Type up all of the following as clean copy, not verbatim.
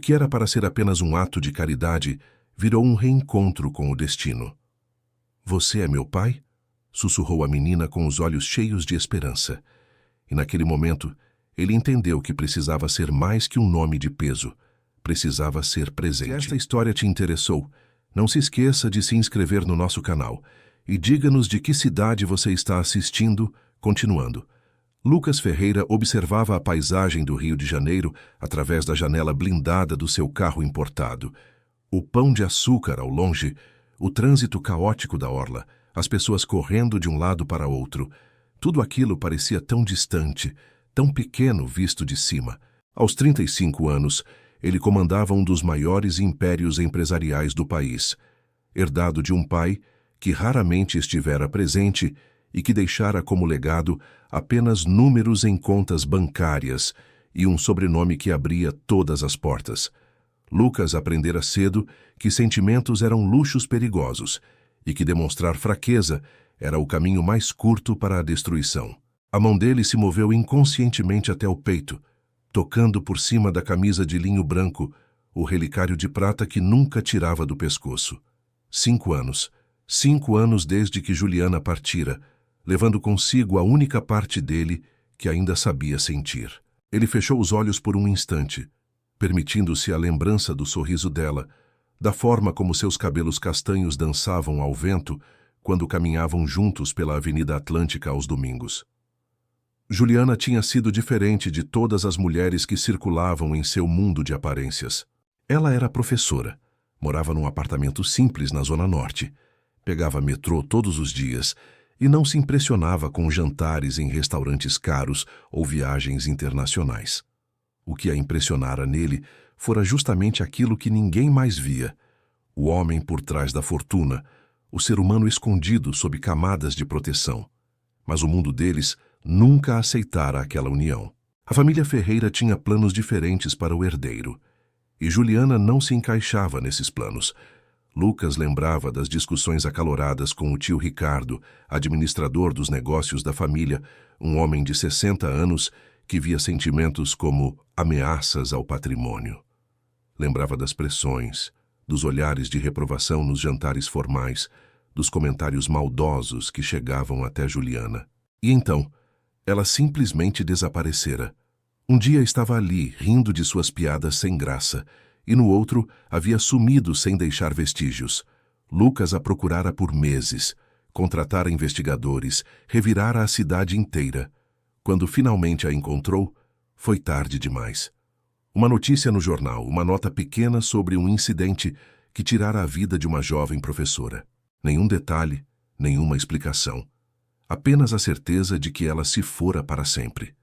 que era para ser apenas um ato de caridade virou um reencontro com o destino. "Você é meu pai?" sussurrou a menina com os olhos cheios de esperança. E naquele momento, ele entendeu que precisava ser mais que um nome de peso. Precisava ser presente. Se esta história te interessou, não se esqueça de se inscrever no nosso canal e diga-nos de que cidade você está assistindo, continuando. Lucas Ferreira observava a paisagem do Rio de Janeiro através da janela blindada do seu carro importado. O pão de açúcar ao longe, o trânsito caótico da orla, as pessoas correndo de um lado para outro. Tudo aquilo parecia tão distante, tão pequeno visto de cima. Aos 35 anos, ele comandava um dos maiores impérios empresariais do país, herdado de um pai que raramente estivera presente e que deixara como legado apenas números em contas bancárias e um sobrenome que abria todas as portas. Lucas aprendera cedo que sentimentos eram luxos perigosos e que demonstrar fraqueza era o caminho mais curto para a destruição. A mão dele se moveu inconscientemente até o peito, tocando por cima da camisa de linho branco o relicário de prata que nunca tirava do pescoço. 5 anos. 5 anos desde que Juliana partira, levando consigo a única parte dele que ainda sabia sentir. Ele fechou os olhos por um instante, permitindo-se a lembrança do sorriso dela, da forma como seus cabelos castanhos dançavam ao vento quando caminhavam juntos pela Avenida Atlântica aos domingos. Juliana tinha sido diferente de todas as mulheres que circulavam em seu mundo de aparências. Ela era professora, morava num apartamento simples na Zona Norte, pegava metrô todos os dias e não se impressionava com jantares em restaurantes caros ou viagens internacionais. O que a impressionara nele fora justamente aquilo que ninguém mais via: o homem por trás da fortuna, o ser humano escondido sob camadas de proteção. Mas o mundo deles nunca aceitara aquela união. A família Ferreira tinha planos diferentes para o herdeiro, e Juliana não se encaixava nesses planos. Lucas lembrava das discussões acaloradas com o tio Ricardo, administrador dos negócios da família, um homem de 60 anos que via sentimentos como ameaças ao patrimônio. Lembrava das pressões, dos olhares de reprovação nos jantares formais, dos comentários maldosos que chegavam até Juliana. E então, ela simplesmente desaparecera. Um dia estava ali, rindo de suas piadas sem graça, e no outro havia sumido sem deixar vestígios. Lucas a procurara por meses, contratara investigadores, revirara a cidade inteira. Quando finalmente a encontrou, foi tarde demais. Uma notícia no jornal, uma nota pequena sobre um incidente que tirara a vida de uma jovem professora. Nenhum detalhe, nenhuma explicação. Apenas a certeza de que ela se fora para sempre.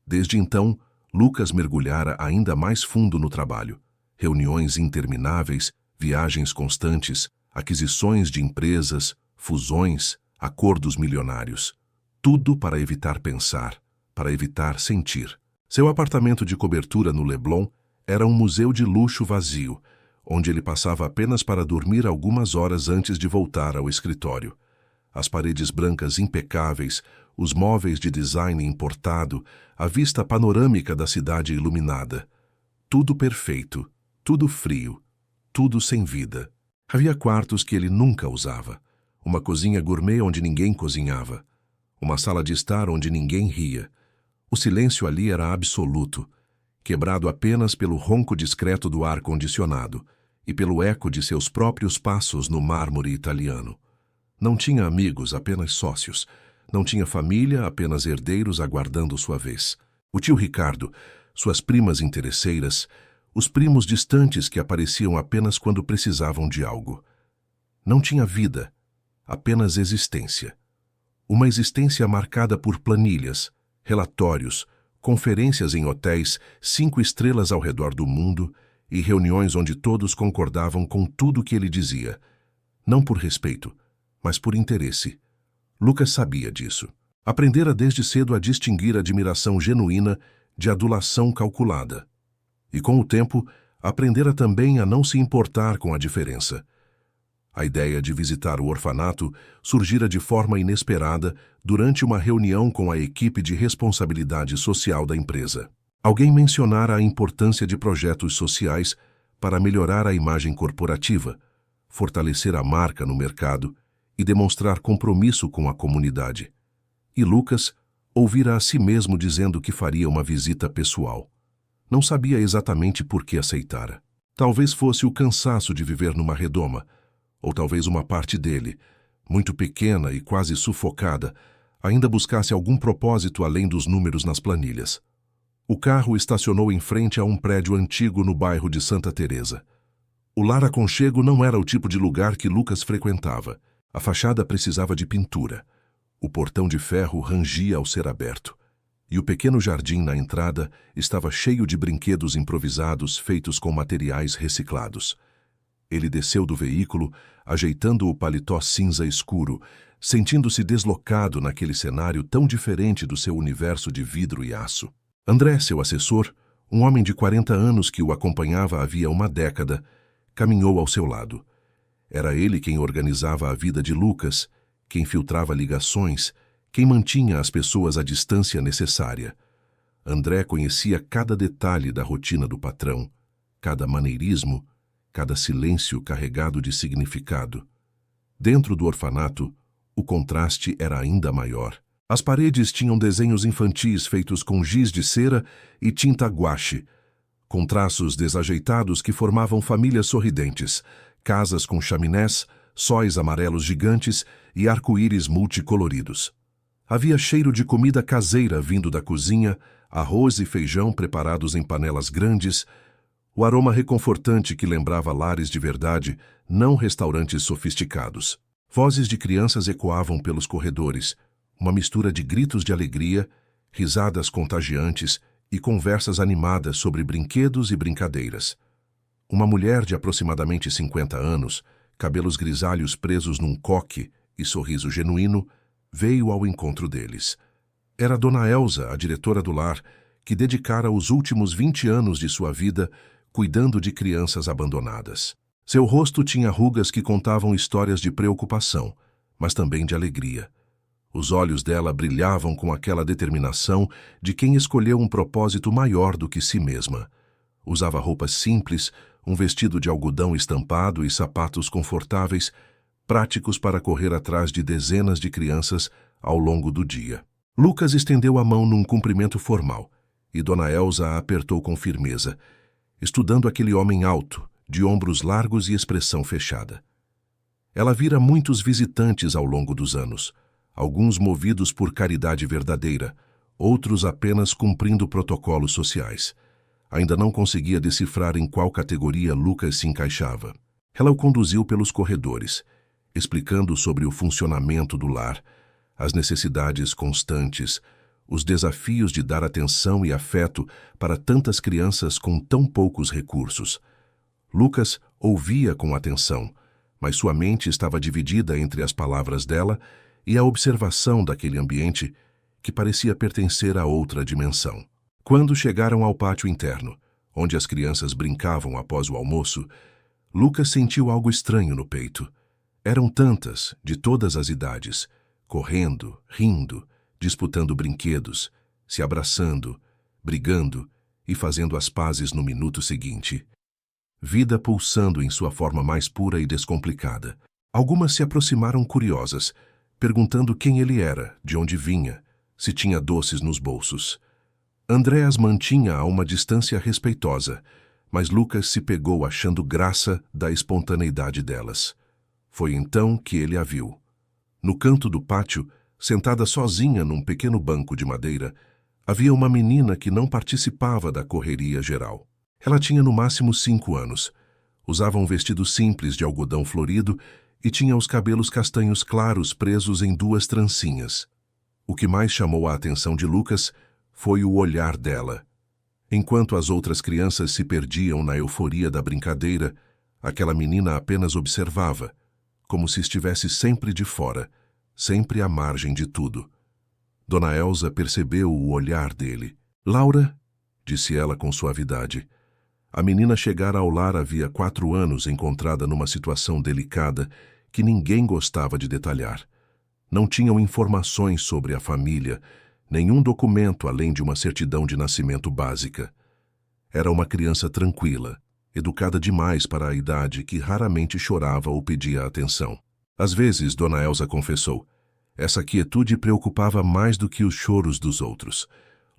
Desde então, Lucas mergulhara ainda mais fundo no trabalho. Reuniões intermináveis, viagens constantes, aquisições de empresas, fusões, acordos milionários. Tudo para evitar pensar, para evitar sentir. Seu apartamento de cobertura no Leblon era um museu de luxo vazio, onde ele passava apenas para dormir algumas horas antes de voltar ao escritório. As paredes brancas impecáveis, os móveis de design importado, a vista panorâmica da cidade iluminada. Tudo perfeito, tudo frio, tudo sem vida. Havia quartos que ele nunca usava, uma cozinha gourmet onde ninguém cozinhava, uma sala de estar onde ninguém ria. O silêncio ali era absoluto, quebrado apenas pelo ronco discreto do ar-condicionado e pelo eco de seus próprios passos no mármore italiano. Não tinha amigos, apenas sócios. Não tinha família, apenas herdeiros aguardando sua vez. O tio Ricardo, suas primas interesseiras, os primos distantes que apareciam apenas quando precisavam de algo. Não tinha vida, apenas existência. Uma existência marcada por planilhas, relatórios, conferências em hotéis 5 estrelas ao redor do mundo e reuniões onde todos concordavam com tudo que ele dizia. Não por respeito, mas por interesse. Lucas sabia disso. Aprendera desde cedo a distinguir admiração genuína de adulação calculada. E com o tempo, aprendera também a não se importar com a diferença. A ideia de visitar o orfanato surgira de forma inesperada durante uma reunião com a equipe de responsabilidade social da empresa. Alguém mencionara a importância de projetos sociais para melhorar a imagem corporativa, fortalecer a marca no mercado e demonstrar compromisso com a comunidade. E Lucas ouvira a si mesmo dizendo que faria uma visita pessoal. Não sabia exatamente por que aceitara. Talvez fosse o cansaço de viver numa redoma, ou talvez uma parte dele, muito pequena e quase sufocada, ainda buscasse algum propósito além dos números nas planilhas. O carro estacionou em frente a um prédio antigo no bairro de Santa Teresa. O lar aconchego não era o tipo de lugar que Lucas frequentava. A fachada precisava de pintura. O portão de ferro rangia ao ser aberto. E o pequeno jardim na entrada estava cheio de brinquedos improvisados feitos com materiais reciclados. Ele desceu do veículo, ajeitando o paletó cinza escuro, sentindo-se deslocado naquele cenário tão diferente do seu universo de vidro e aço. André, seu assessor, um homem de 40 anos que o acompanhava havia uma década, caminhou ao seu lado. Era ele quem organizava a vida de Lucas, quem filtrava ligações, quem mantinha as pessoas à distância necessária. André conhecia cada detalhe da rotina do patrão, cada maneirismo, cada silêncio carregado de significado. Dentro do orfanato, o contraste era ainda maior. As paredes tinham desenhos infantis feitos com giz de cera e tinta guache, com traços desajeitados que formavam famílias sorridentes, casas com chaminés, sóis amarelos gigantes e arco-íris multicoloridos. Havia cheiro de comida caseira vindo da cozinha, arroz e feijão preparados em panelas grandes, o aroma reconfortante que lembrava lares de verdade, não restaurantes sofisticados. Vozes de crianças ecoavam pelos corredores, uma mistura de gritos de alegria, risadas contagiantes e conversas animadas sobre brinquedos e brincadeiras. Uma mulher de aproximadamente 50 anos, cabelos grisalhos presos num coque e sorriso genuíno, veio ao encontro deles. Era Dona Elsa, a diretora do lar, que dedicara os últimos 20 anos de sua vida cuidando de crianças abandonadas. Seu rosto tinha rugas que contavam histórias de preocupação, mas também de alegria. Os olhos dela brilhavam com aquela determinação de quem escolheu um propósito maior do que si mesma. Usava roupas simples, um vestido de algodão estampado e sapatos confortáveis, práticos para correr atrás de dezenas de crianças ao longo do dia. Lucas estendeu a mão num cumprimento formal, e Dona Elsa a apertou com firmeza, estudando aquele homem alto, de ombros largos e expressão fechada. Ela vira muitos visitantes ao longo dos anos, alguns movidos por caridade verdadeira, outros apenas cumprindo protocolos sociais. Ainda não conseguia decifrar em qual categoria Lucas se encaixava. Ela o conduziu pelos corredores, explicando sobre o funcionamento do lar, as necessidades constantes, os desafios de dar atenção e afeto para tantas crianças com tão poucos recursos. Lucas ouvia com atenção, mas sua mente estava dividida entre as palavras dela e a observação daquele ambiente que parecia pertencer a outra dimensão. Quando chegaram ao pátio interno, onde as crianças brincavam após o almoço, Lucas sentiu algo estranho no peito. Eram tantas, de todas as idades, correndo, rindo, disputando brinquedos, se abraçando, brigando e fazendo as pazes no minuto seguinte. Vida pulsando em sua forma mais pura e descomplicada. Algumas se aproximaram curiosas, perguntando quem ele era, de onde vinha, se tinha doces nos bolsos. André as mantinha a uma distância respeitosa, mas Lucas se pegou achando graça da espontaneidade delas. Foi então que ele a viu. No canto do pátio, sentada sozinha num pequeno banco de madeira, havia uma menina que não participava da correria geral. Ela tinha no máximo 5 anos. Usava um vestido simples de algodão florido e tinha os cabelos castanhos claros presos em 2 trancinhas. O que mais chamou a atenção de Lucas foi o olhar dela. Enquanto as outras crianças se perdiam na euforia da brincadeira, aquela menina apenas observava, como se estivesse sempre de fora, sempre à margem de tudo. Dona Elsa percebeu o olhar dele. "Laura", disse ela com suavidade. A menina chegara ao lar havia 4 anos, encontrada numa situação delicada que ninguém gostava de detalhar. Não tinham informações sobre a família, Nenhum documento além de uma certidão de nascimento básica. Era uma criança tranquila, educada demais para a idade, que raramente chorava ou pedia atenção. Às vezes, Dona Elsa confessou, essa quietude preocupava mais do que os choros dos outros.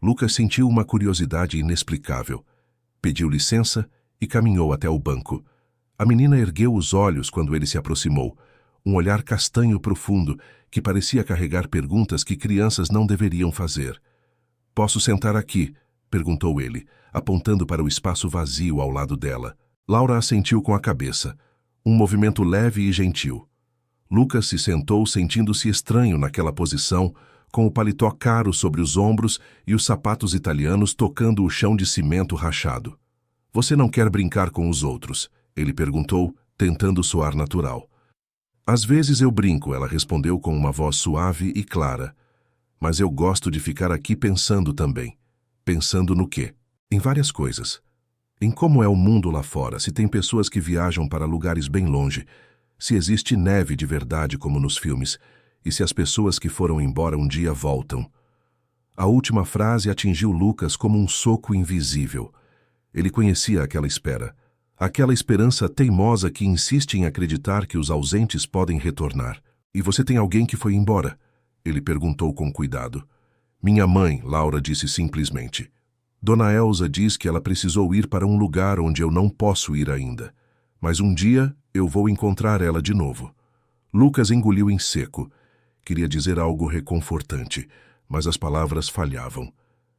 Lucas sentiu uma curiosidade inexplicável. Pediu licença e caminhou até o banco. A menina ergueu os olhos quando ele se aproximou, um olhar castanho profundo que parecia carregar perguntas que crianças não deveriam fazer. "Posso sentar aqui?" perguntou ele, apontando para o espaço vazio ao lado dela. Laura assentiu com a cabeça, um movimento leve e gentil. Lucas se sentou sentindo-se estranho naquela posição, com o paletó caro sobre os ombros e os sapatos italianos tocando o chão de cimento rachado. "Você não quer brincar com os outros?" ele perguntou, tentando soar natural. "Às vezes eu brinco", ela respondeu com uma voz suave e clara. "Mas eu gosto de ficar aqui pensando também." "Pensando no quê?" "Em várias coisas. Em como é o mundo lá fora, se tem pessoas que viajam para lugares bem longe, se existe neve de verdade como nos filmes, e se as pessoas que foram embora um dia voltam." A última frase atingiu Lucas como um soco invisível. Ele conhecia aquela espera. Aquela esperança teimosa que insiste em acreditar que os ausentes podem retornar. "E você tem alguém que foi embora?" ele perguntou com cuidado. "Minha mãe", Laura disse simplesmente. "Dona Elsa diz que ela precisou ir para um lugar onde eu não posso ir ainda. Mas um dia eu vou encontrar ela de novo." Lucas engoliu em seco. Queria dizer algo reconfortante, mas as palavras falhavam.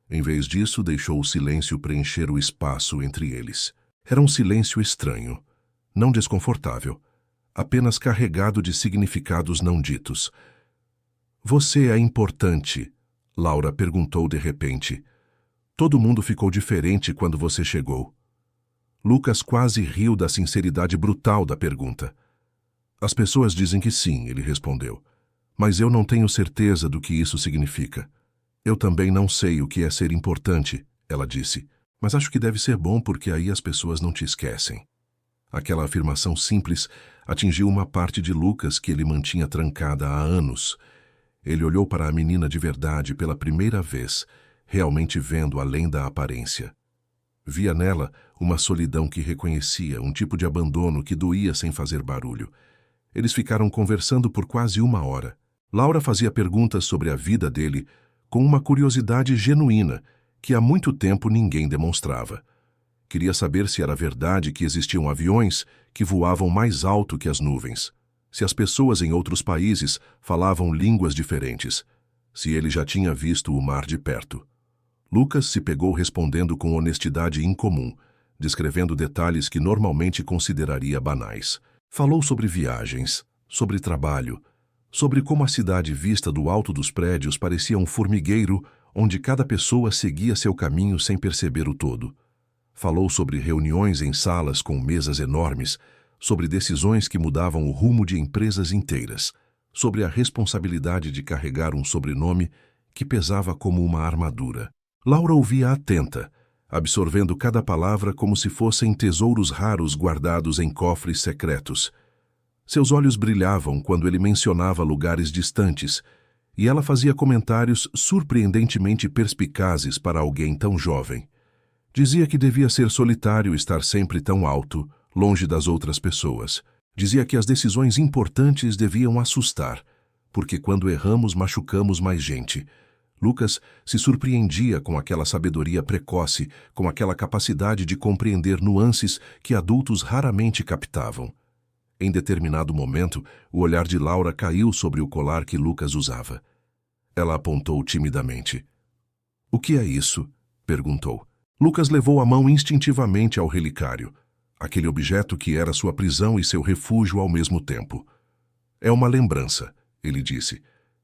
Em vez disso, deixou o silêncio preencher o espaço entre eles. Era um silêncio estranho, não desconfortável, apenas carregado de significados não ditos. "Você é importante", Laura perguntou de repente. "Todo mundo ficou diferente quando você chegou." Lucas quase riu da sinceridade brutal da pergunta. "As pessoas dizem que sim", ele respondeu. "Mas eu não tenho certeza do que isso significa." "Eu também não sei o que é ser importante", ela disse. "Mas acho que deve ser bom porque aí as pessoas não te esquecem." Aquela afirmação simples atingiu uma parte de Lucas que ele mantinha trancada há anos. Ele olhou para a menina de verdade pela primeira vez, realmente vendo além da aparência. Via nela uma solidão que reconhecia, um tipo de abandono que doía sem fazer barulho. Eles ficaram conversando por quase 1 hora. Laura fazia perguntas sobre a vida dele com uma curiosidade genuína que há muito tempo ninguém demonstrava. Queria saber se era verdade que existiam aviões que voavam mais alto que as nuvens, se as pessoas em outros países falavam línguas diferentes, se ele já tinha visto o mar de perto. Lucas se pegou respondendo com honestidade incomum, descrevendo detalhes que normalmente consideraria banais. Falou sobre viagens, sobre trabalho, sobre como a cidade vista do alto dos prédios parecia um formigueiro onde cada pessoa seguia seu caminho sem perceber o todo. Falou sobre reuniões em salas com mesas enormes, sobre decisões que mudavam o rumo de empresas inteiras, sobre a responsabilidade de carregar um sobrenome que pesava como uma armadura. Laura ouvia atenta, absorvendo cada palavra como se fossem tesouros raros guardados em cofres secretos. Seus olhos brilhavam quando ele mencionava lugares distantes, e ela fazia comentários surpreendentemente perspicazes para alguém tão jovem. Dizia que devia ser solitário estar sempre tão alto, longe das outras pessoas. Dizia que as decisões importantes deviam assustar, porque quando erramos machucamos mais gente. Lucas se surpreendia com aquela sabedoria precoce, com aquela capacidade de compreender nuances que adultos raramente captavam. Em determinado momento, o olhar de Laura caiu sobre o colar que Lucas usava. Ela apontou timidamente. "O que é isso?" perguntou. Lucas levou a mão instintivamente ao relicário, aquele objeto que era sua prisão e seu refúgio ao mesmo tempo. "É uma lembrança", ele disse,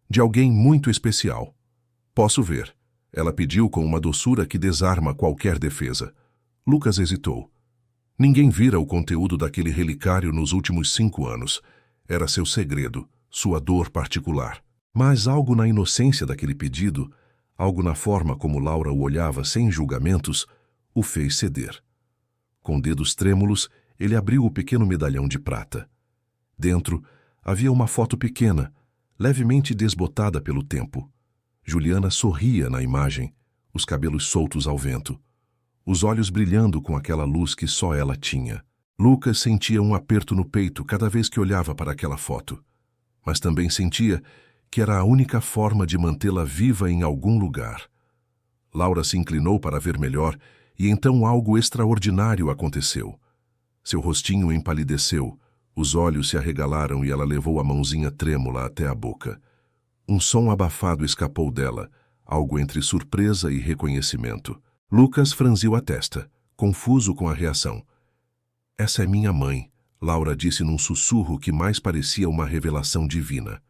"de alguém muito especial." "Posso ver?" ela pediu com uma doçura que desarma qualquer defesa. Lucas hesitou. Ninguém vira o conteúdo daquele relicário nos últimos 5 anos. Era seu segredo, sua dor particular. Mas algo na inocência daquele pedido, algo na forma como Laura o olhava sem julgamentos, o fez ceder. Com dedos trêmulos, ele abriu o pequeno medalhão de prata. Dentro, havia uma foto pequena, levemente desbotada pelo tempo. Juliana sorria na imagem, os cabelos soltos ao vento, os olhos brilhando com aquela luz que só ela tinha. Lucas sentia um aperto no peito cada vez que olhava para aquela foto, mas também sentia que era a única forma de mantê-la viva em algum lugar. Laura se inclinou para ver melhor e então algo extraordinário aconteceu. Seu rostinho empalideceu, os olhos se arregalaram e ela levou a mãozinha trêmula até a boca. Um som abafado escapou dela, algo entre surpresa e reconhecimento. Lucas franziu a testa, confuso com a reação. "Essa é minha mãe", Laura disse num sussurro que mais parecia uma revelação divina.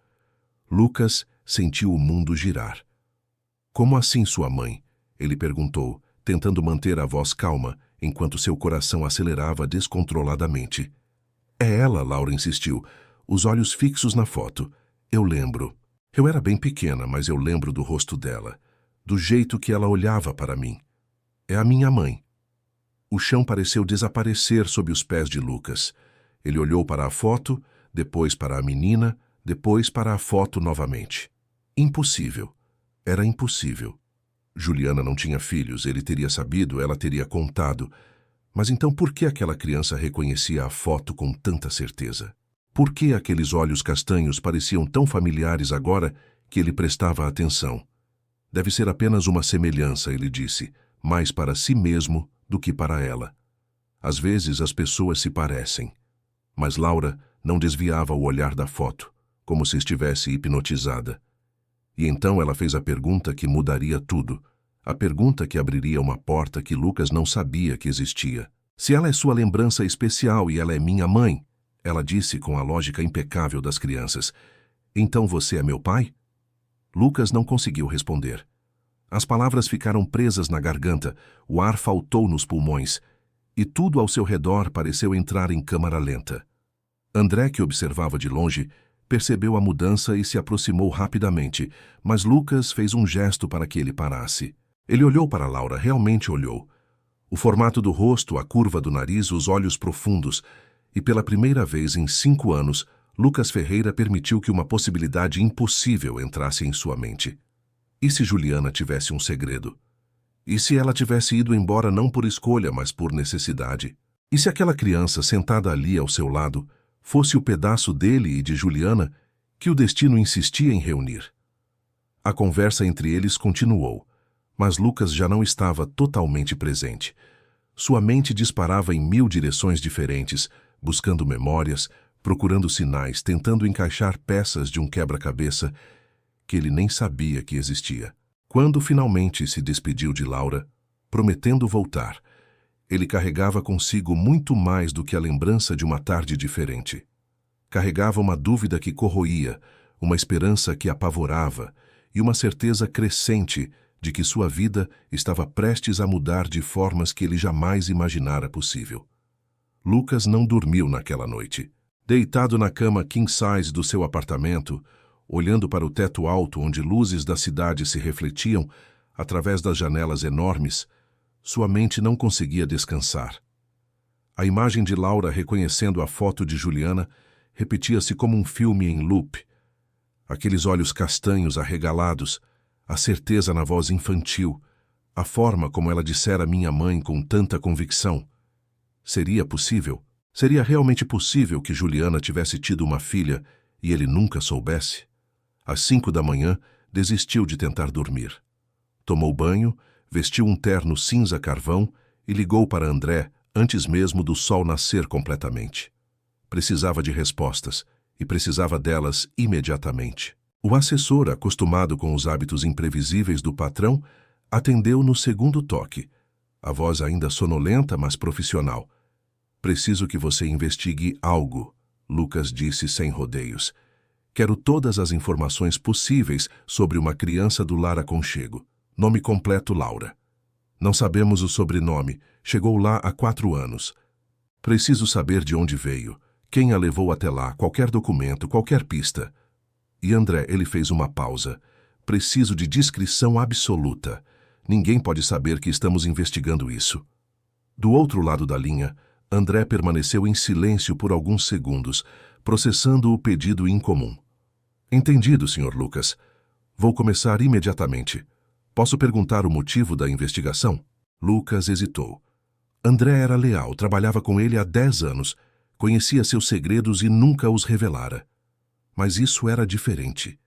Lucas sentiu o mundo girar. "Como assim sua mãe?" ele perguntou, tentando manter a voz calma, enquanto seu coração acelerava descontroladamente. "É ela", Laura insistiu, os olhos fixos na foto. "Eu lembro. Eu era bem pequena, mas eu lembro do rosto dela, do jeito que ela olhava para mim. É a minha mãe." O chão pareceu desaparecer sob os pés de Lucas. Ele olhou para a foto, depois para a menina, depois para a foto novamente. Impossível. Era impossível. Juliana não tinha filhos, ele teria sabido, ela teria contado. Mas então por que aquela criança reconhecia a foto com tanta certeza? Por que aqueles olhos castanhos pareciam tão familiares agora que ele prestava atenção? "Deve ser apenas uma semelhança", ele disse, mais para si mesmo do que para ela. Às vezes as pessoas se parecem. Mas Laura não desviava o olhar da foto, como se estivesse hipnotizada. E então ela fez a pergunta que mudaria tudo, a pergunta que abriria uma porta que Lucas não sabia que existia. "Se ela é sua lembrança especial e ela é minha mãe", ela disse com a lógica impecável das crianças, "então você é meu pai?" Lucas não conseguiu responder. As palavras ficaram presas na garganta, o ar faltou nos pulmões, e tudo ao seu redor pareceu entrar em câmara lenta. André, que observava de longe, percebeu a mudança e se aproximou rapidamente, mas Lucas fez um gesto para que ele parasse. Ele olhou para Laura, realmente olhou. O formato do rosto, a curva do nariz, os olhos profundos, e pela primeira vez em 5 anos, Lucas Ferreira permitiu que uma possibilidade impossível entrasse em sua mente. E se Juliana tivesse um segredo? E se ela tivesse ido embora não por escolha, mas por necessidade? E se aquela criança sentada ali ao seu lado fosse o pedaço dele e de Juliana que o destino insistia em reunir? A conversa entre eles continuou, mas Lucas já não estava totalmente presente. Sua mente disparava em 1000 direções diferentes, buscando memórias, procurando sinais, tentando encaixar peças de um quebra-cabeça que ele nem sabia que existia. Quando finalmente se despediu de Laura, prometendo voltar, ele carregava consigo muito mais do que a lembrança de uma tarde diferente. Carregava uma dúvida que corroía, uma esperança que apavorava e uma certeza crescente de que sua vida estava prestes a mudar de formas que ele jamais imaginara possível. Lucas não dormiu naquela noite. Deitado na cama king size do seu apartamento, olhando para o teto alto onde luzes da cidade se refletiam através das janelas enormes, sua mente não conseguia descansar. A imagem de Laura reconhecendo a foto de Juliana repetia-se como um filme em loop. Aqueles olhos castanhos arregalados, a certeza na voz infantil, a forma como ela dissera minha mãe com tanta convicção. Seria possível? Seria realmente possível que Juliana tivesse tido uma filha e ele nunca soubesse? Às 5 da manhã, desistiu de tentar dormir. Tomou banho, vestiu um terno cinza carvão e ligou para André antes mesmo do sol nascer completamente. Precisava de respostas, e precisava delas imediatamente. O assessor, acostumado com os hábitos imprevisíveis do patrão, atendeu no segundo toque. A voz ainda sonolenta, mas profissional. "Preciso que você investigue algo", Lucas disse sem rodeios. "Quero todas as informações possíveis sobre uma criança do lar aconchego. Nome completo Laura. Não sabemos o sobrenome, chegou lá há 4 anos. Preciso saber de onde veio, quem a levou até lá, qualquer documento, qualquer pista." E André, ele fez uma pausa. "Preciso de discrição absoluta. Ninguém pode saber que estamos investigando isso." Do outro lado da linha, André permaneceu em silêncio por alguns segundos, processando o pedido incomum. "Entendido, Sr. Lucas. Vou começar imediatamente. Posso perguntar o motivo da investigação? Lucas hesitou. André era leal, trabalhava com ele há 10 anos, conhecia seus segredos e nunca os revelara. Mas isso era diferente.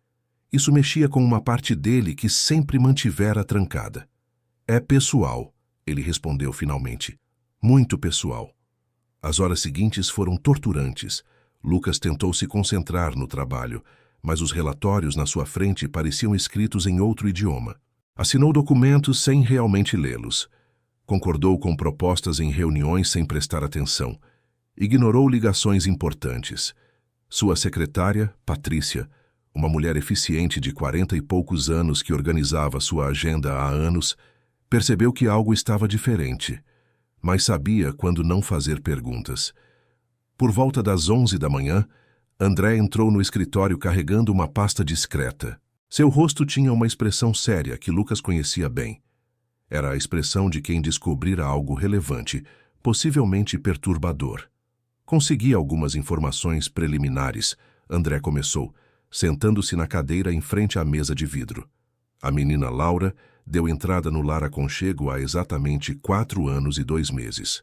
Isso mexia com uma parte dele que sempre mantivera trancada. É pessoal, ele respondeu finalmente. Muito pessoal. As horas seguintes foram torturantes. Lucas tentou se concentrar no trabalho, mas os relatórios na sua frente pareciam escritos em outro idioma. Assinou documentos sem realmente lê-los. Concordou com propostas em reuniões sem prestar atenção. Ignorou ligações importantes. Sua secretária, Patrícia, uma mulher eficiente de 40 e poucos anos que organizava sua agenda há anos, percebeu que algo estava diferente, mas sabia quando não fazer perguntas. Por volta das 11 da manhã, André entrou no escritório carregando uma pasta discreta. Seu rosto tinha uma expressão séria que Lucas conhecia bem. Era a expressão de quem descobrira algo relevante, possivelmente perturbador. Consegui algumas informações preliminares, André começou, sentando-se na cadeira em frente à mesa de vidro. A menina Laura deu entrada no lar aconchego há exatamente 4 anos e 2 meses.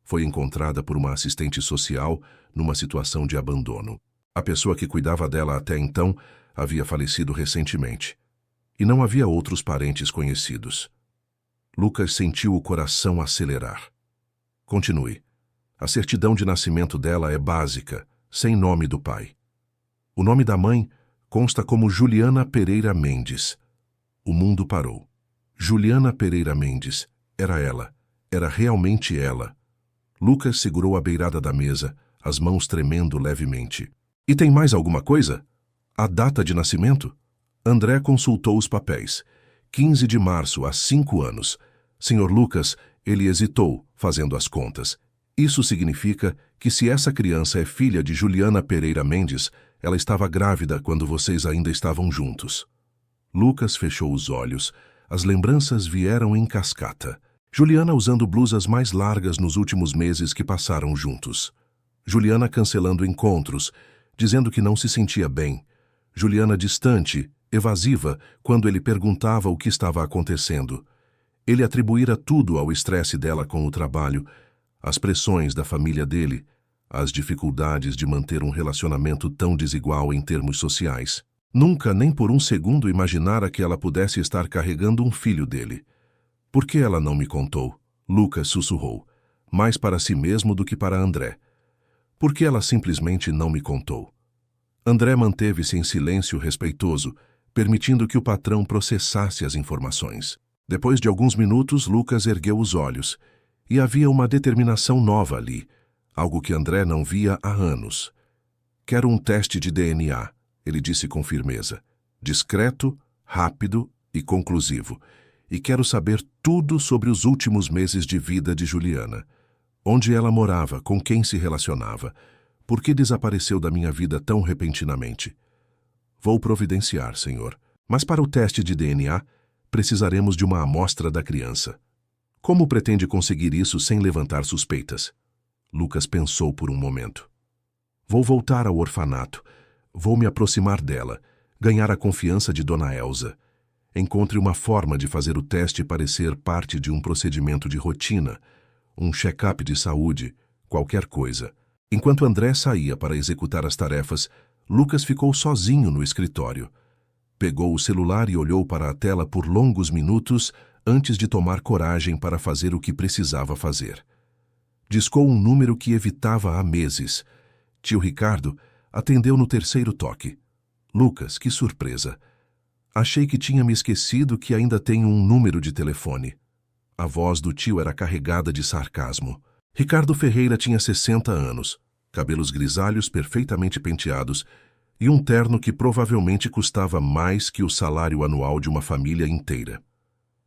Foi encontrada por uma assistente social numa situação de abandono. A pessoa que cuidava dela até então havia falecido recentemente. E não havia outros parentes conhecidos. Lucas sentiu o coração acelerar. Continue. A certidão de nascimento dela é básica, sem nome do pai. O nome da mãe consta como Juliana Pereira Mendes. O mundo parou. Juliana Pereira Mendes. Era ela. Era realmente ela. Lucas segurou a beirada da mesa, as mãos tremendo levemente. E tem mais alguma coisa? A data de nascimento? André consultou os papéis. 15 de março, há 5 anos. Senhor Lucas, ele hesitou, fazendo as contas. Isso significa que se essa criança é filha de Juliana Pereira Mendes, ela estava grávida quando vocês ainda estavam juntos. Lucas fechou os olhos. As lembranças vieram em cascata. Juliana usando blusas mais largas nos últimos meses que passaram juntos. Juliana cancelando encontros, dizendo que não se sentia bem. Juliana distante, evasiva, quando ele perguntava o que estava acontecendo. Ele atribuíra tudo ao estresse dela com o trabalho, às pressões da família dele, às dificuldades de manter um relacionamento tão desigual em termos sociais. Nunca, nem por um segundo, imaginara que ela pudesse estar carregando um filho dele. Por que ela não me contou? Lucas sussurrou, mais para si mesmo do que para André. Por que ela simplesmente não me contou? André manteve-se em silêncio respeitoso, permitindo que o patrão processasse as informações. Depois de alguns minutos, Lucas ergueu os olhos, e havia uma determinação nova ali, algo que André não via há anos. Quero um teste de DNA, ele disse com firmeza. Discreto, rápido e conclusivo. E quero saber tudo sobre os últimos meses de vida de Juliana. Onde ela morava, com quem se relacionava. Por que desapareceu da minha vida tão repentinamente? Vou providenciar, senhor. Mas para o teste de DNA, precisaremos de uma amostra da criança. Como pretende conseguir isso sem levantar suspeitas? Lucas pensou por um momento. Vou voltar ao orfanato. Vou me aproximar dela, ganhar a confiança de Dona Elsa. Encontre uma forma de fazer o teste parecer parte de um procedimento de rotina, um check-up de saúde, qualquer coisa. Enquanto André saía para executar as tarefas, Lucas ficou sozinho no escritório. Pegou o celular e olhou para a tela por longos minutos antes de tomar coragem para fazer o que precisava fazer. Discou um número que evitava há meses. Tio Ricardo atendeu no 3º toque. Lucas, que surpresa! Achei que tinha me esquecido que ainda tenho um número de telefone. A voz do tio era carregada de sarcasmo. Ricardo Ferreira tinha 60 anos, cabelos grisalhos perfeitamente penteados e um terno que provavelmente custava mais que o salário anual de uma família inteira.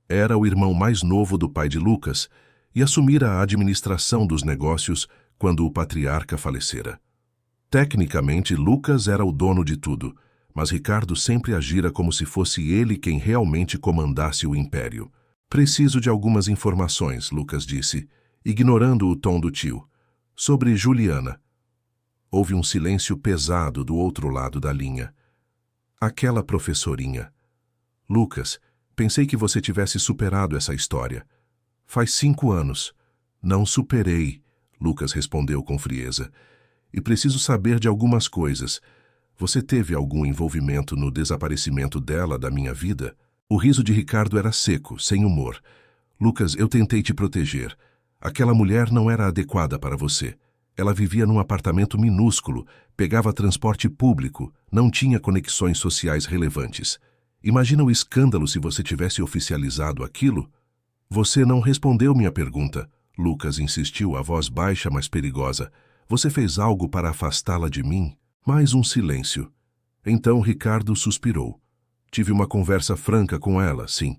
Era o irmão mais novo do pai de Lucas e assumira a administração dos negócios quando o patriarca falecera. Tecnicamente, Lucas era o dono de tudo, mas Ricardo sempre agira como se fosse ele quem realmente comandasse o império. Preciso de algumas informações, Lucas disse, ignorando o tom do tio. Sobre Juliana. Houve um silêncio pesado do outro lado da linha. Aquela professorinha. Lucas, pensei que você tivesse superado essa história. Faz 5 anos. Não superei, Lucas respondeu com frieza. E preciso saber de algumas coisas. Você teve algum envolvimento no desaparecimento dela da minha vida? O riso de Ricardo era seco, sem humor. Lucas, eu tentei te proteger. Aquela mulher não era adequada para você. Ela vivia num apartamento minúsculo, pegava transporte público, não tinha conexões sociais relevantes. Imagina o escândalo se você tivesse oficializado aquilo? Você não respondeu minha pergunta. Lucas insistiu, a voz baixa, mas perigosa. Você fez algo para afastá-la de mim? Mais um silêncio. Então Ricardo suspirou. Tive uma conversa franca com ela, sim.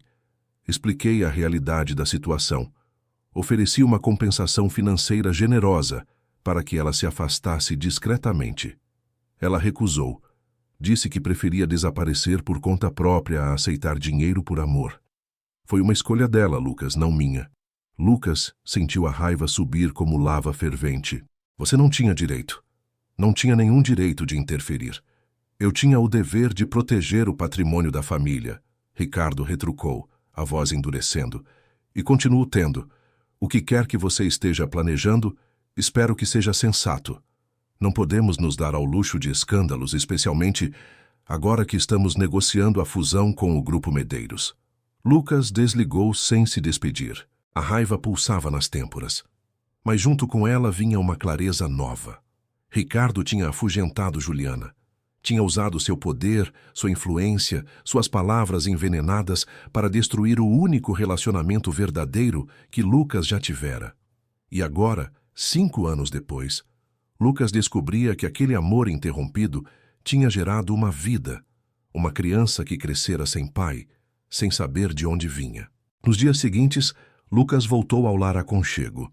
Expliquei a realidade da situação. Ofereci uma compensação financeira generosa para que ela se afastasse discretamente. Ela recusou. Disse que preferia desaparecer por conta própria a aceitar dinheiro por amor. Foi uma escolha dela, Lucas, não minha. Lucas sentiu a raiva subir como lava fervente. Você não tinha direito. Não tinha nenhum direito de interferir. Eu tinha o dever de proteger o patrimônio da família. Ricardo retrucou, a voz endurecendo. E continuo tendo. O que quer que você esteja planejando, espero que seja sensato. Não podemos nos dar ao luxo de escândalos, especialmente agora que estamos negociando a fusão com o Grupo Medeiros. Lucas desligou sem se despedir. A raiva pulsava nas têmporas. Mas junto com ela vinha uma clareza nova. Ricardo tinha afugentado Juliana. Tinha usado seu poder, sua influência, suas palavras envenenadas para destruir o único relacionamento verdadeiro que Lucas já tivera. E agora, 5 anos depois, Lucas descobria que aquele amor interrompido tinha gerado uma vida, uma criança que crescera sem pai, sem saber de onde vinha. Nos dias seguintes, Lucas voltou ao lar aconchego.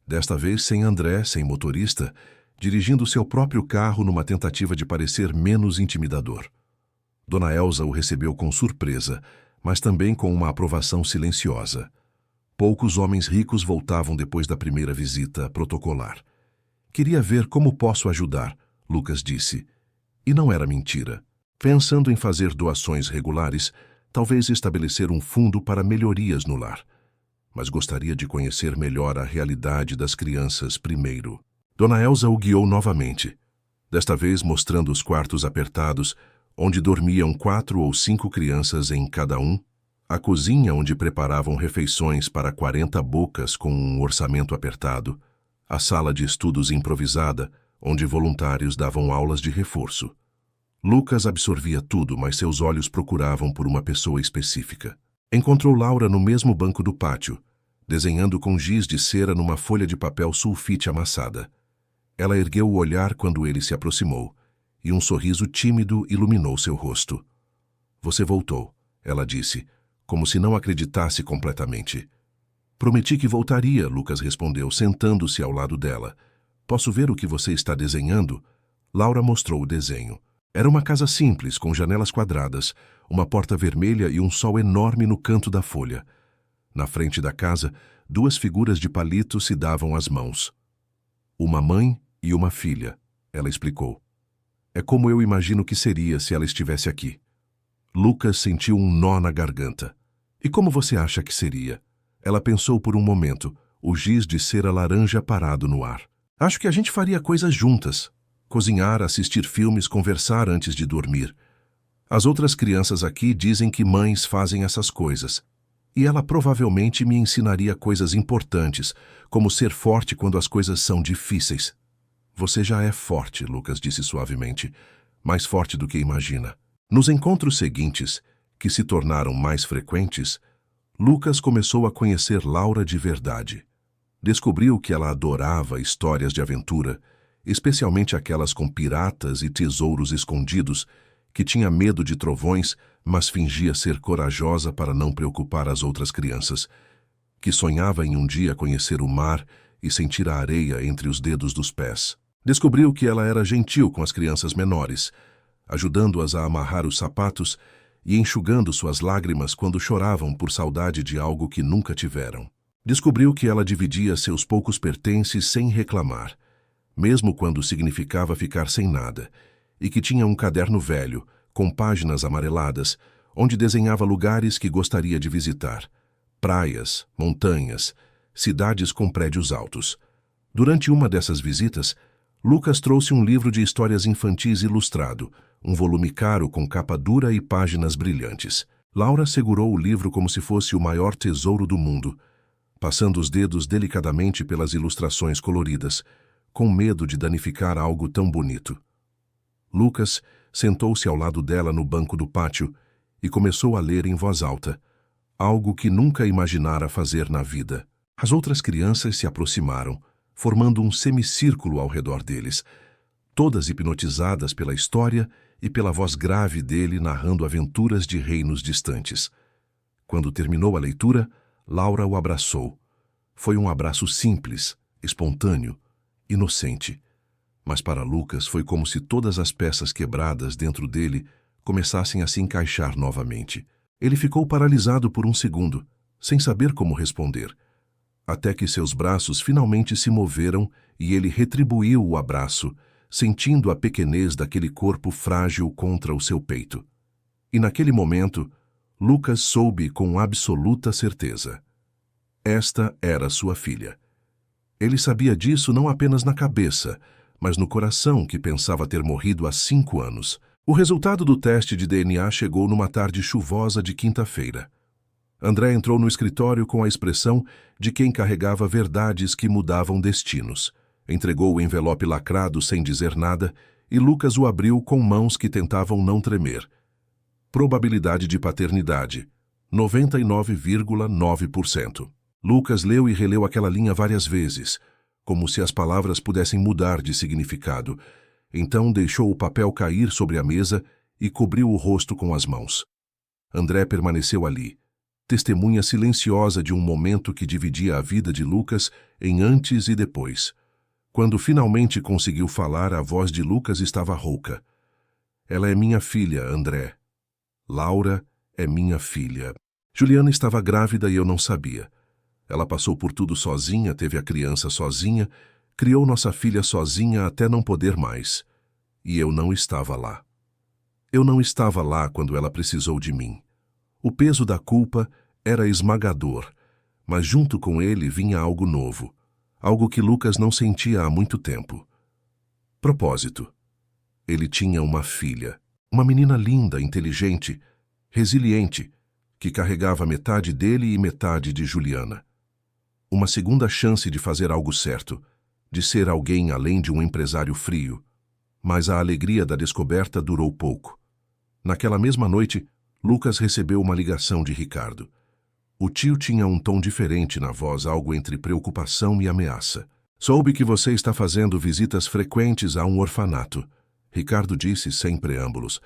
Desta vez sem André, sem motorista, dirigindo seu próprio carro numa tentativa de parecer menos intimidador. Dona Elsa o recebeu com surpresa, mas também com uma aprovação silenciosa. Poucos homens ricos voltavam depois da primeira visita protocolar. Queria ver como posso ajudar, Lucas disse. E não era mentira. Pensando em fazer doações regulares, talvez estabelecer um fundo para melhorias no lar. Mas gostaria de conhecer melhor a realidade das crianças primeiro. Dona Elsa o guiou novamente, desta vez mostrando os quartos apertados, onde dormiam 4 ou 5 crianças em cada um, a cozinha onde preparavam refeições para 40 bocas com um orçamento apertado, a sala de estudos improvisada, onde voluntários davam aulas de reforço. Lucas absorvia tudo, mas seus olhos procuravam por uma pessoa específica. Encontrou Laura no mesmo banco do pátio, desenhando com giz de cera numa folha de papel sulfite amassada. Ela ergueu o olhar quando ele se aproximou, e um sorriso tímido iluminou seu rosto. Você voltou, ela disse, como se não acreditasse completamente. Prometi que voltaria, Lucas respondeu, sentando-se ao lado dela. Posso ver o que você está desenhando? Laura mostrou o desenho. Era uma casa simples, com janelas quadradas, uma porta vermelha e um sol enorme no canto da folha. Na frente da casa, 2 figuras de palito se davam as mãos. Uma mãe e uma filha, ela explicou. É como eu imagino que seria se ela estivesse aqui. Lucas sentiu um nó na garganta. E como você acha que seria? Ela pensou por um momento, o giz de cera laranja parado no ar. Acho que a gente faria coisas juntas. Cozinhar, assistir filmes, conversar antes de dormir. As outras crianças aqui dizem que mães fazem essas coisas. E ela provavelmente me ensinaria coisas importantes, como ser forte quando as coisas são difíceis. Você já é forte, Lucas disse suavemente, mais forte do que imagina. Nos encontros seguintes, que se tornaram mais frequentes, Lucas começou a conhecer Laura de verdade. Descobriu que ela adorava histórias de aventura, especialmente aquelas com piratas e tesouros escondidos, que tinha medo de trovões, mas fingia ser corajosa para não preocupar as outras crianças, que sonhava em um dia conhecer o mar e sentir a areia entre os dedos dos pés. Descobriu que ela era gentil com as crianças menores, ajudando-as a amarrar os sapatos e enxugando suas lágrimas quando choravam por saudade de algo que nunca tiveram. Descobriu que ela dividia seus poucos pertences sem reclamar, mesmo quando significava ficar sem nada, e que tinha um caderno velho, com páginas amareladas, onde desenhava lugares que gostaria de visitar: praias, montanhas, cidades com prédios altos. Durante uma dessas visitas, Lucas trouxe um livro de histórias infantis ilustrado, um volume caro com capa dura e páginas brilhantes. Laura segurou o livro como se fosse o maior tesouro do mundo, passando os dedos delicadamente pelas ilustrações coloridas, com medo de danificar algo tão bonito. Lucas sentou-se ao lado dela no banco do pátio e começou a ler em voz alta, algo que nunca imaginara fazer na vida. As outras crianças se aproximaram, formando um semicírculo ao redor deles, todas hipnotizadas pela história e pela voz grave dele narrando aventuras de reinos distantes. Quando terminou a leitura, Laura o abraçou. Foi um abraço simples, espontâneo, inocente. Mas para Lucas foi como se todas as peças quebradas dentro dele começassem a se encaixar novamente. Ele ficou paralisado por um segundo, sem saber como responder, até que seus braços finalmente se moveram e ele retribuiu o abraço, sentindo a pequenez daquele corpo frágil contra o seu peito. E naquele momento, Lucas soube com absoluta certeza. Esta era sua filha. Ele sabia disso não apenas na cabeça, mas no coração que pensava ter morrido há 5 anos. O resultado do teste de DNA chegou numa tarde chuvosa de quinta-feira. André entrou no escritório com a expressão de quem carregava verdades que mudavam destinos. Entregou o envelope lacrado sem dizer nada e Lucas o abriu com mãos que tentavam não tremer. Probabilidade de paternidade: 99,9%. Lucas leu e releu aquela linha várias vezes, como se as palavras pudessem mudar de significado. Então deixou o papel cair sobre a mesa e cobriu o rosto com as mãos. André permaneceu ali, testemunha silenciosa de um momento que dividia a vida de Lucas em antes e depois. Quando finalmente conseguiu falar, a voz de Lucas estava rouca. Ela é minha filha, André. Laura é minha filha. Juliana estava grávida e eu não sabia. Ela passou por tudo sozinha, teve a criança sozinha, criou nossa filha sozinha até não poder mais. E eu não estava lá. Eu não estava lá quando ela precisou de mim. O peso da culpa era esmagador, mas junto com ele vinha algo novo, algo que Lucas não sentia há muito tempo. Propósito. Ele tinha uma filha, uma menina linda, inteligente, resiliente, que carregava metade dele e metade de Juliana. Uma segunda chance de fazer algo certo, de ser alguém além de um empresário frio. Mas a alegria da descoberta durou pouco. Naquela mesma noite, Lucas recebeu uma ligação de Ricardo. O tio tinha um tom diferente na voz, algo entre preocupação e ameaça. Soube que você está fazendo visitas frequentes a um orfanato, Ricardo disse sem preâmbulos.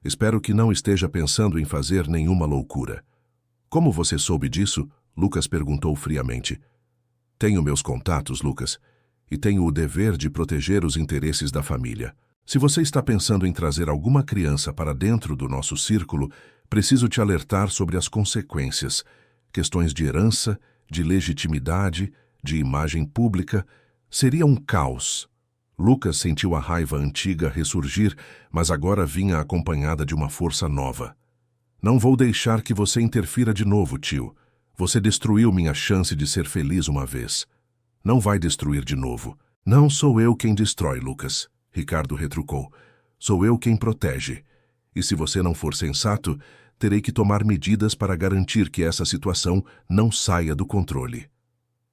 Espero que não esteja pensando em fazer nenhuma loucura. Como você soube disso? Lucas perguntou friamente. Tenho meus contatos, Lucas, e tenho o dever de proteger os interesses da família. Se você está pensando em trazer alguma criança para dentro do nosso círculo, preciso te alertar sobre as consequências. Questões de herança, de legitimidade, de imagem pública. Seria um caos. Lucas sentiu a raiva antiga ressurgir, mas agora vinha acompanhada de uma força nova. Não vou deixar que você interfira de novo, tio. Você destruiu minha chance de ser feliz uma vez. Não vai destruir de novo. Não sou eu quem destrói, Lucas, Ricardo retrucou. Sou eu quem protege. E se você não for sensato, terei que tomar medidas para garantir que essa situação não saia do controle.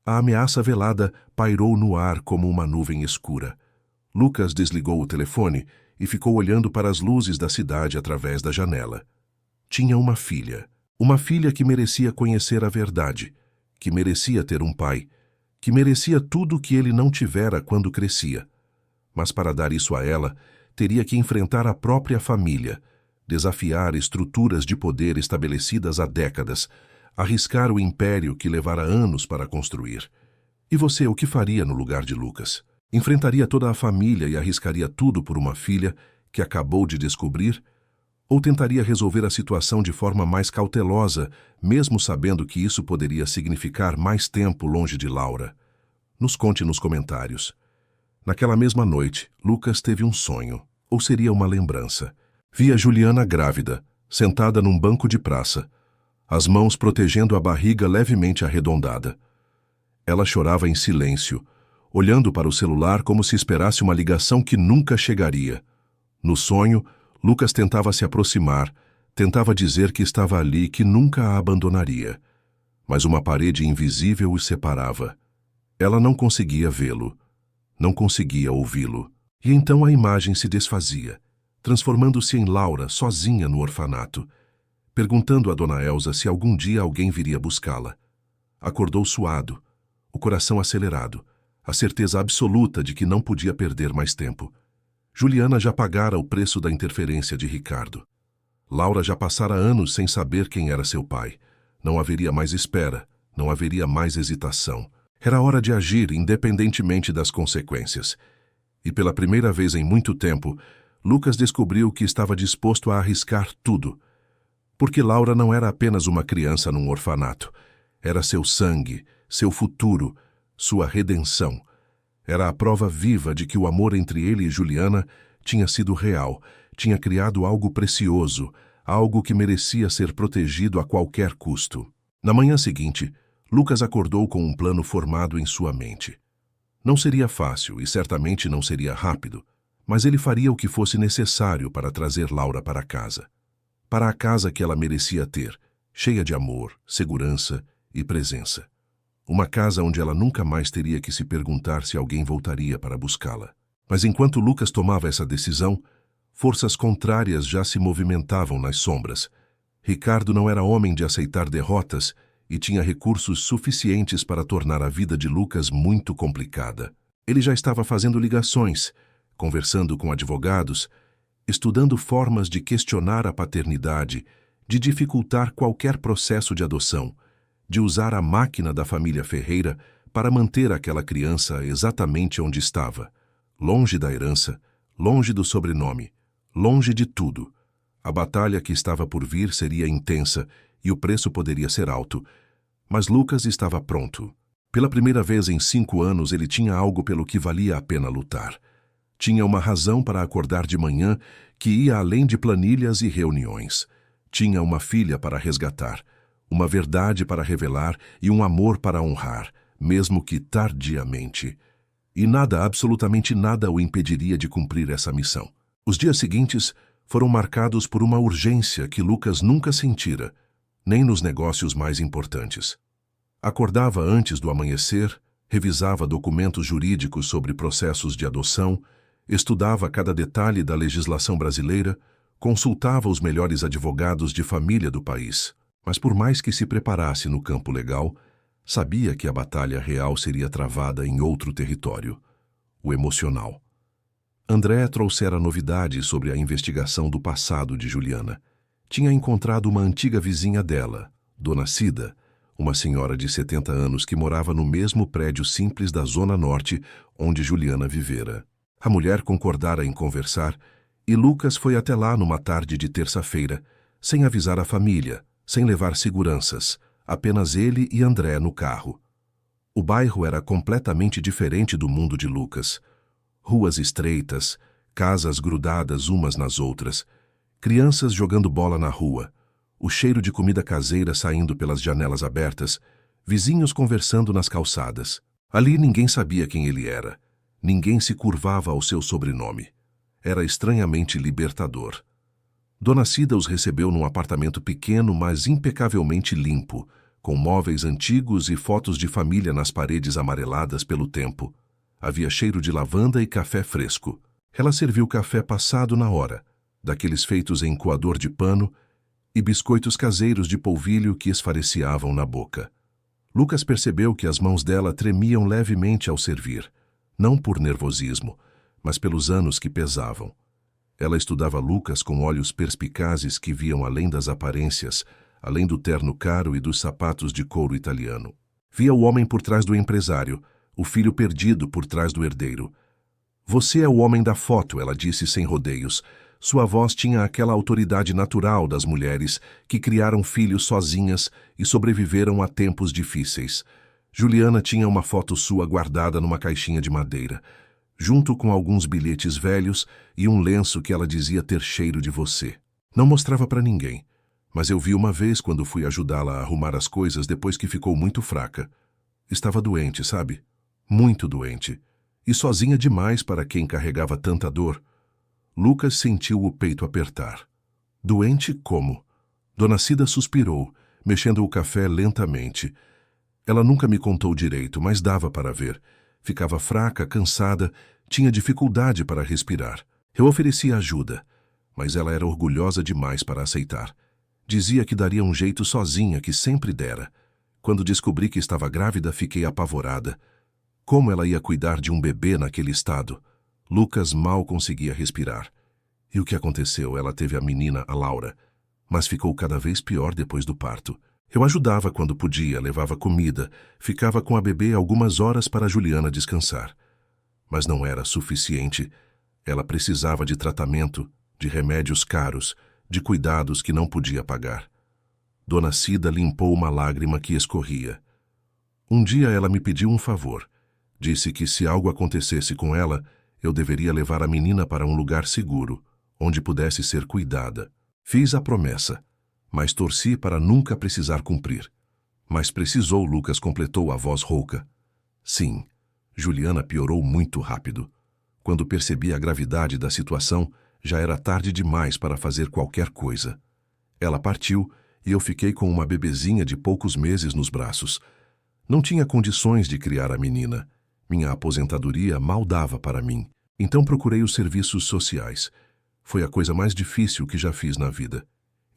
A ameaça velada pairou no ar como uma nuvem escura. Lucas desligou o telefone e ficou olhando para as luzes da cidade através da janela. Tinha uma filha que merecia conhecer a verdade, que merecia ter um pai, que merecia tudo o que ele não tivera quando crescia. Mas para dar isso a ela, teria que enfrentar a própria família, desafiar estruturas de poder estabelecidas há décadas, arriscar o império que levara anos para construir. E você, o que faria no lugar de Lucas? Enfrentaria toda a família e arriscaria tudo por uma filha que acabou de descobrir? Ou tentaria resolver a situação de forma mais cautelosa, mesmo sabendo que isso poderia significar mais tempo longe de Laura? Nos conte nos comentários. Naquela mesma noite, Lucas teve um sonho, ou seria uma lembrança. Via Juliana grávida, sentada num banco de praça, as mãos protegendo a barriga levemente arredondada. Ela chorava em silêncio, olhando para o celular como se esperasse uma ligação que nunca chegaria. No sonho, Lucas tentava se aproximar, tentava dizer que estava ali, que nunca a abandonaria. Mas uma parede invisível os separava. Ela não conseguia vê-lo, não conseguia ouvi-lo. E então a imagem se desfazia, transformando-se em Laura sozinha no orfanato, perguntando a Dona Elsa se algum dia alguém viria buscá-la. Acordou suado, o coração acelerado, a certeza absoluta de que não podia perder mais tempo. Juliana já pagara o preço da interferência de Ricardo. Laura já passara anos sem saber quem era seu pai. Não haveria mais espera, não haveria mais hesitação. Era hora de agir independentemente das consequências. E pela primeira vez em muito tempo, Lucas descobriu que estava disposto a arriscar tudo. Porque Laura não era apenas uma criança num orfanato. Era seu sangue, seu futuro, sua redenção. Era a prova viva de que o amor entre ele e Juliana tinha sido real, tinha criado algo precioso, algo que merecia ser protegido a qualquer custo. Na manhã seguinte, Lucas acordou com um plano formado em sua mente. Não seria fácil e certamente não seria rápido, mas ele faria o que fosse necessário para trazer Laura para casa. Para a casa que ela merecia ter, cheia de amor, segurança e presença. Uma casa onde ela nunca mais teria que se perguntar se alguém voltaria para buscá-la. Mas enquanto Lucas tomava essa decisão, forças contrárias já se movimentavam nas sombras. Ricardo não era homem de aceitar derrotas e tinha recursos suficientes para tornar a vida de Lucas muito complicada. Ele já estava fazendo ligações, conversando com advogados, estudando formas de questionar a paternidade, de dificultar qualquer processo de adoção, de usar a máquina da família Ferreira para manter aquela criança exatamente onde estava, longe da herança, longe do sobrenome, longe de tudo. A batalha que estava por vir seria intensa e o preço poderia ser alto, mas Lucas estava pronto. Pela primeira vez em 5 anos ele tinha algo pelo que valia a pena lutar. Tinha uma razão para acordar de manhã que ia além de planilhas e reuniões. Tinha uma filha para resgatar, uma verdade para revelar e um amor para honrar, mesmo que tardiamente. E nada, absolutamente nada, o impediria de cumprir essa missão. Os dias seguintes foram marcados por uma urgência que Lucas nunca sentira, nem nos negócios mais importantes. Acordava antes do amanhecer, revisava documentos jurídicos sobre processos de adoção, estudava cada detalhe da legislação brasileira, consultava os melhores advogados de família do país. Mas por mais que se preparasse no campo legal, sabia que a batalha real seria travada em outro território, o emocional. André trouxera novidades sobre a investigação do passado de Juliana. Tinha encontrado uma antiga vizinha dela, Dona Cida, uma senhora de 70 anos que morava no mesmo prédio simples da Zona Norte onde Juliana vivera. A mulher concordara em conversar e Lucas foi até lá numa tarde de terça-feira, sem avisar a família, sem levar seguranças, apenas ele e André no carro. O bairro era completamente diferente do mundo de Lucas. Ruas estreitas, casas grudadas umas nas outras, crianças jogando bola na rua, o cheiro de comida caseira saindo pelas janelas abertas, vizinhos conversando nas calçadas. Ali ninguém sabia quem ele era. Ninguém se curvava ao seu sobrenome. Era estranhamente libertador. Dona Cida os recebeu num apartamento pequeno, mas impecavelmente limpo, com móveis antigos e fotos de família nas paredes amareladas pelo tempo. Havia cheiro de lavanda e café fresco. Ela serviu café passado na hora, daqueles feitos em coador de pano, e biscoitos caseiros de polvilho que esfareciavam na boca. Lucas percebeu que as mãos dela tremiam levemente ao servir, não por nervosismo, mas pelos anos que pesavam. Ela estudava Lucas com olhos perspicazes que viam além das aparências, além do terno caro e dos sapatos de couro italiano. Via o homem por trás do empresário, o filho perdido por trás do herdeiro. Você é o homem da foto, ela disse sem rodeios. Sua voz tinha aquela autoridade natural das mulheres que criaram filhos sozinhas e sobreviveram a tempos difíceis. Juliana tinha uma foto sua guardada numa caixinha de madeira, junto com alguns bilhetes velhos e um lenço que ela dizia ter cheiro de você. Não mostrava para ninguém, mas eu vi uma vez quando fui ajudá-la a arrumar as coisas depois que ficou muito fraca. Estava doente, sabe? Muito doente. E sozinha demais para quem carregava tanta dor. Lucas sentiu o peito apertar. Doente como? Dona Cida suspirou, mexendo o café lentamente. Ela nunca me contou direito, mas dava para ver. Ficava fraca, cansada, tinha dificuldade para respirar. Eu oferecia ajuda, mas ela era orgulhosa demais para aceitar. Dizia que daria um jeito sozinha, que sempre dera. Quando descobri que estava grávida, fiquei apavorada. Como ela ia cuidar de um bebê naquele estado? Lucas mal conseguia respirar. E o que aconteceu? Ela teve a menina, a Laura, mas ficou cada vez pior depois do parto. Eu ajudava quando podia, levava comida, ficava com a bebê algumas horas para Juliana descansar. Mas não era suficiente. Ela precisava de tratamento, de remédios caros, de cuidados que não podia pagar. Dona Cida limpou uma lágrima que escorria. Um dia ela me pediu um favor. Disse que se algo acontecesse com ela, eu deveria levar a menina para um lugar seguro, onde pudesse ser cuidada. Fiz a promessa, mas torci para nunca precisar cumprir. Mas precisou, Lucas completou a voz rouca. Sim, Juliana piorou muito rápido. Quando percebi a gravidade da situação, já era tarde demais para fazer qualquer coisa. Ela partiu e eu fiquei com uma bebezinha de poucos meses nos braços. Não tinha condições de criar a menina. Minha aposentadoria mal dava para mim. Então procurei os serviços sociais. Foi a coisa mais difícil que já fiz na vida.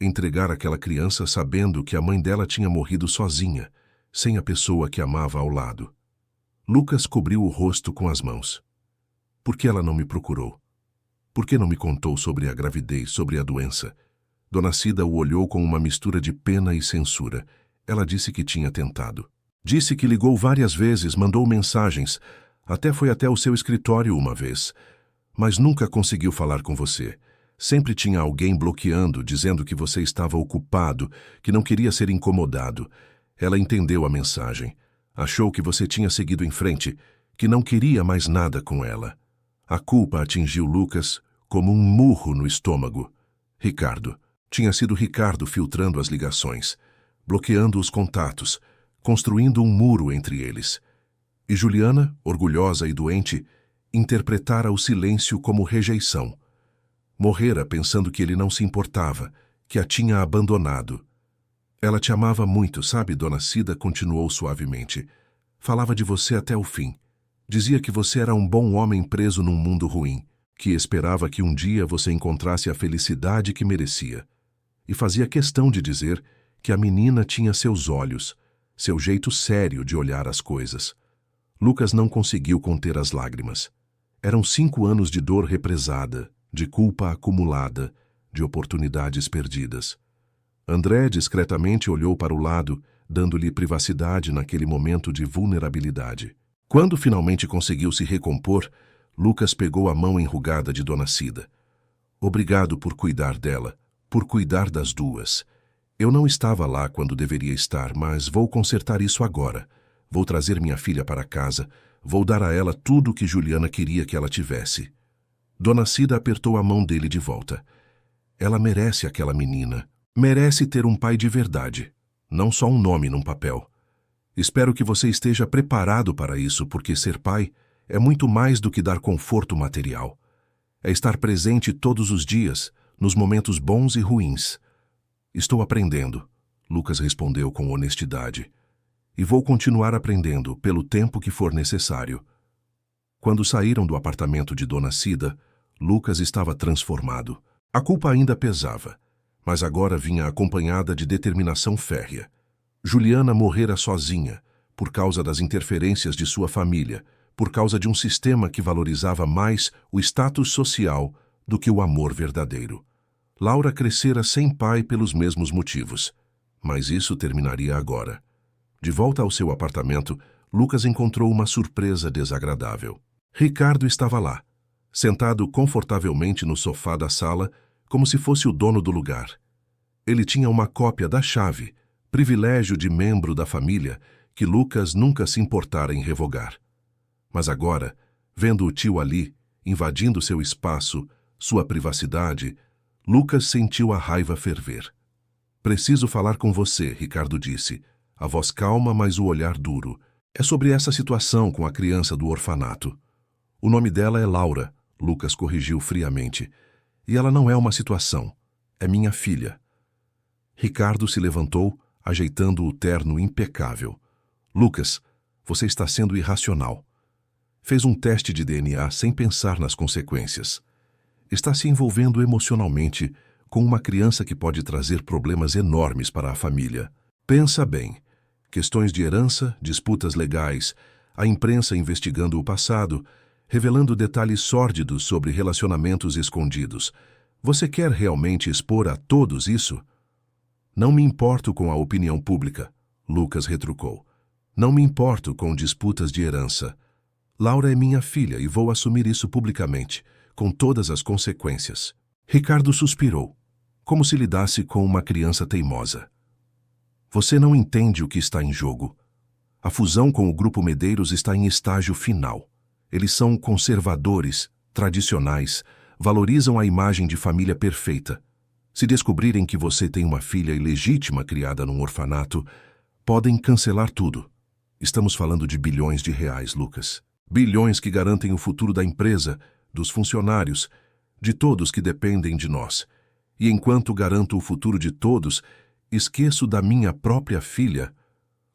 Entregar aquela criança sabendo que a mãe dela tinha morrido sozinha, sem a pessoa que amava ao lado. Lucas cobriu o rosto com as mãos. Por que ela não me procurou? Por que não me contou sobre a gravidez, sobre a doença? Dona Cida o olhou com uma mistura de pena e censura. Ela disse que tinha tentado. Disse que ligou várias vezes, mandou mensagens, foi até o seu escritório uma vez, mas nunca conseguiu falar com você. Sempre tinha alguém bloqueando, dizendo que você estava ocupado, que não queria ser incomodado. Ela entendeu a mensagem. Achou que você tinha seguido em frente, que não queria mais nada com ela. A culpa atingiu Lucas como um murro no estômago. Ricardo. Tinha sido Ricardo filtrando as ligações, bloqueando os contatos, construindo um muro entre eles. E Juliana, orgulhosa e doente, interpretara o silêncio como rejeição. Morrera pensando que ele não se importava, que a tinha abandonado. Ela te amava muito, sabe? Dona Cida continuou suavemente. Falava de você até o fim. Dizia que você era um bom homem preso num mundo ruim, que esperava que um dia você encontrasse a felicidade que merecia. E fazia questão de dizer que a menina tinha seus olhos, seu jeito sério de olhar as coisas. Lucas não conseguiu conter as lágrimas. Eram 5 anos de dor represada, de culpa acumulada, de oportunidades perdidas. André discretamente olhou para o lado, dando-lhe privacidade naquele momento de vulnerabilidade. Quando finalmente conseguiu se recompor, Lucas pegou a mão enrugada de Dona Cida. Obrigado por cuidar dela, por cuidar das duas. Eu não estava lá quando deveria estar, mas vou consertar isso agora. Vou trazer minha filha para casa, vou dar a ela tudo o que Juliana queria que ela tivesse. Dona Cida apertou a mão dele de volta. Ela merece aquela menina. Merece ter um pai de verdade, não só um nome num papel. Espero que você esteja preparado para isso, porque ser pai é muito mais do que dar conforto material. É estar presente todos os dias, nos momentos bons e ruins. Estou aprendendo, Lucas respondeu com honestidade. E vou continuar aprendendo pelo tempo que for necessário. Quando saíram do apartamento de Dona Cida, Lucas estava transformado. A culpa ainda pesava, mas agora vinha acompanhada de determinação férrea. Juliana morrera sozinha, por causa das interferências de sua família, por causa de um sistema que valorizava mais o status social do que o amor verdadeiro. Laura crescera sem pai pelos mesmos motivos, mas isso terminaria agora. De volta ao seu apartamento, Lucas encontrou uma surpresa desagradável. Ricardo estava lá, sentado confortavelmente no sofá da sala, como se fosse o dono do lugar. Ele tinha uma cópia da chave, privilégio de membro da família, que Lucas nunca se importara em revogar. Mas agora, vendo o tio ali, invadindo seu espaço, sua privacidade, Lucas sentiu a raiva ferver. Preciso falar com você, Ricardo disse, a voz calma, mas o olhar duro. É sobre essa situação com a criança do orfanato. O nome dela é Laura, Lucas corrigiu friamente. E ela não é uma situação, é minha filha. Ricardo se levantou, ajeitando o terno impecável. Lucas, você está sendo irracional. Fez um teste de DNA sem pensar nas consequências. Está se envolvendo emocionalmente com uma criança que pode trazer problemas enormes para a família. Pensa bem. Questões de herança, disputas legais, a imprensa investigando o passado, revelando detalhes sórdidos sobre relacionamentos escondidos. Você quer realmente expor a todos isso? Não me importo com a opinião pública, Lucas retrucou. Não me importo com disputas de herança. Laura é minha filha e vou assumir isso publicamente, com todas as consequências. Ricardo suspirou, como se lidasse com uma criança teimosa. Você não entende o que está em jogo. A fusão com o Grupo Medeiros está em estágio final. Eles são conservadores, tradicionais, valorizam a imagem de família perfeita. Se descobrirem que você tem uma filha ilegítima criada num orfanato, podem cancelar tudo. Estamos falando de bilhões de reais, Lucas. Bilhões que garantem o futuro da empresa, dos funcionários, de todos que dependem de nós. E enquanto garanto o futuro de todos, esqueço da minha própria filha.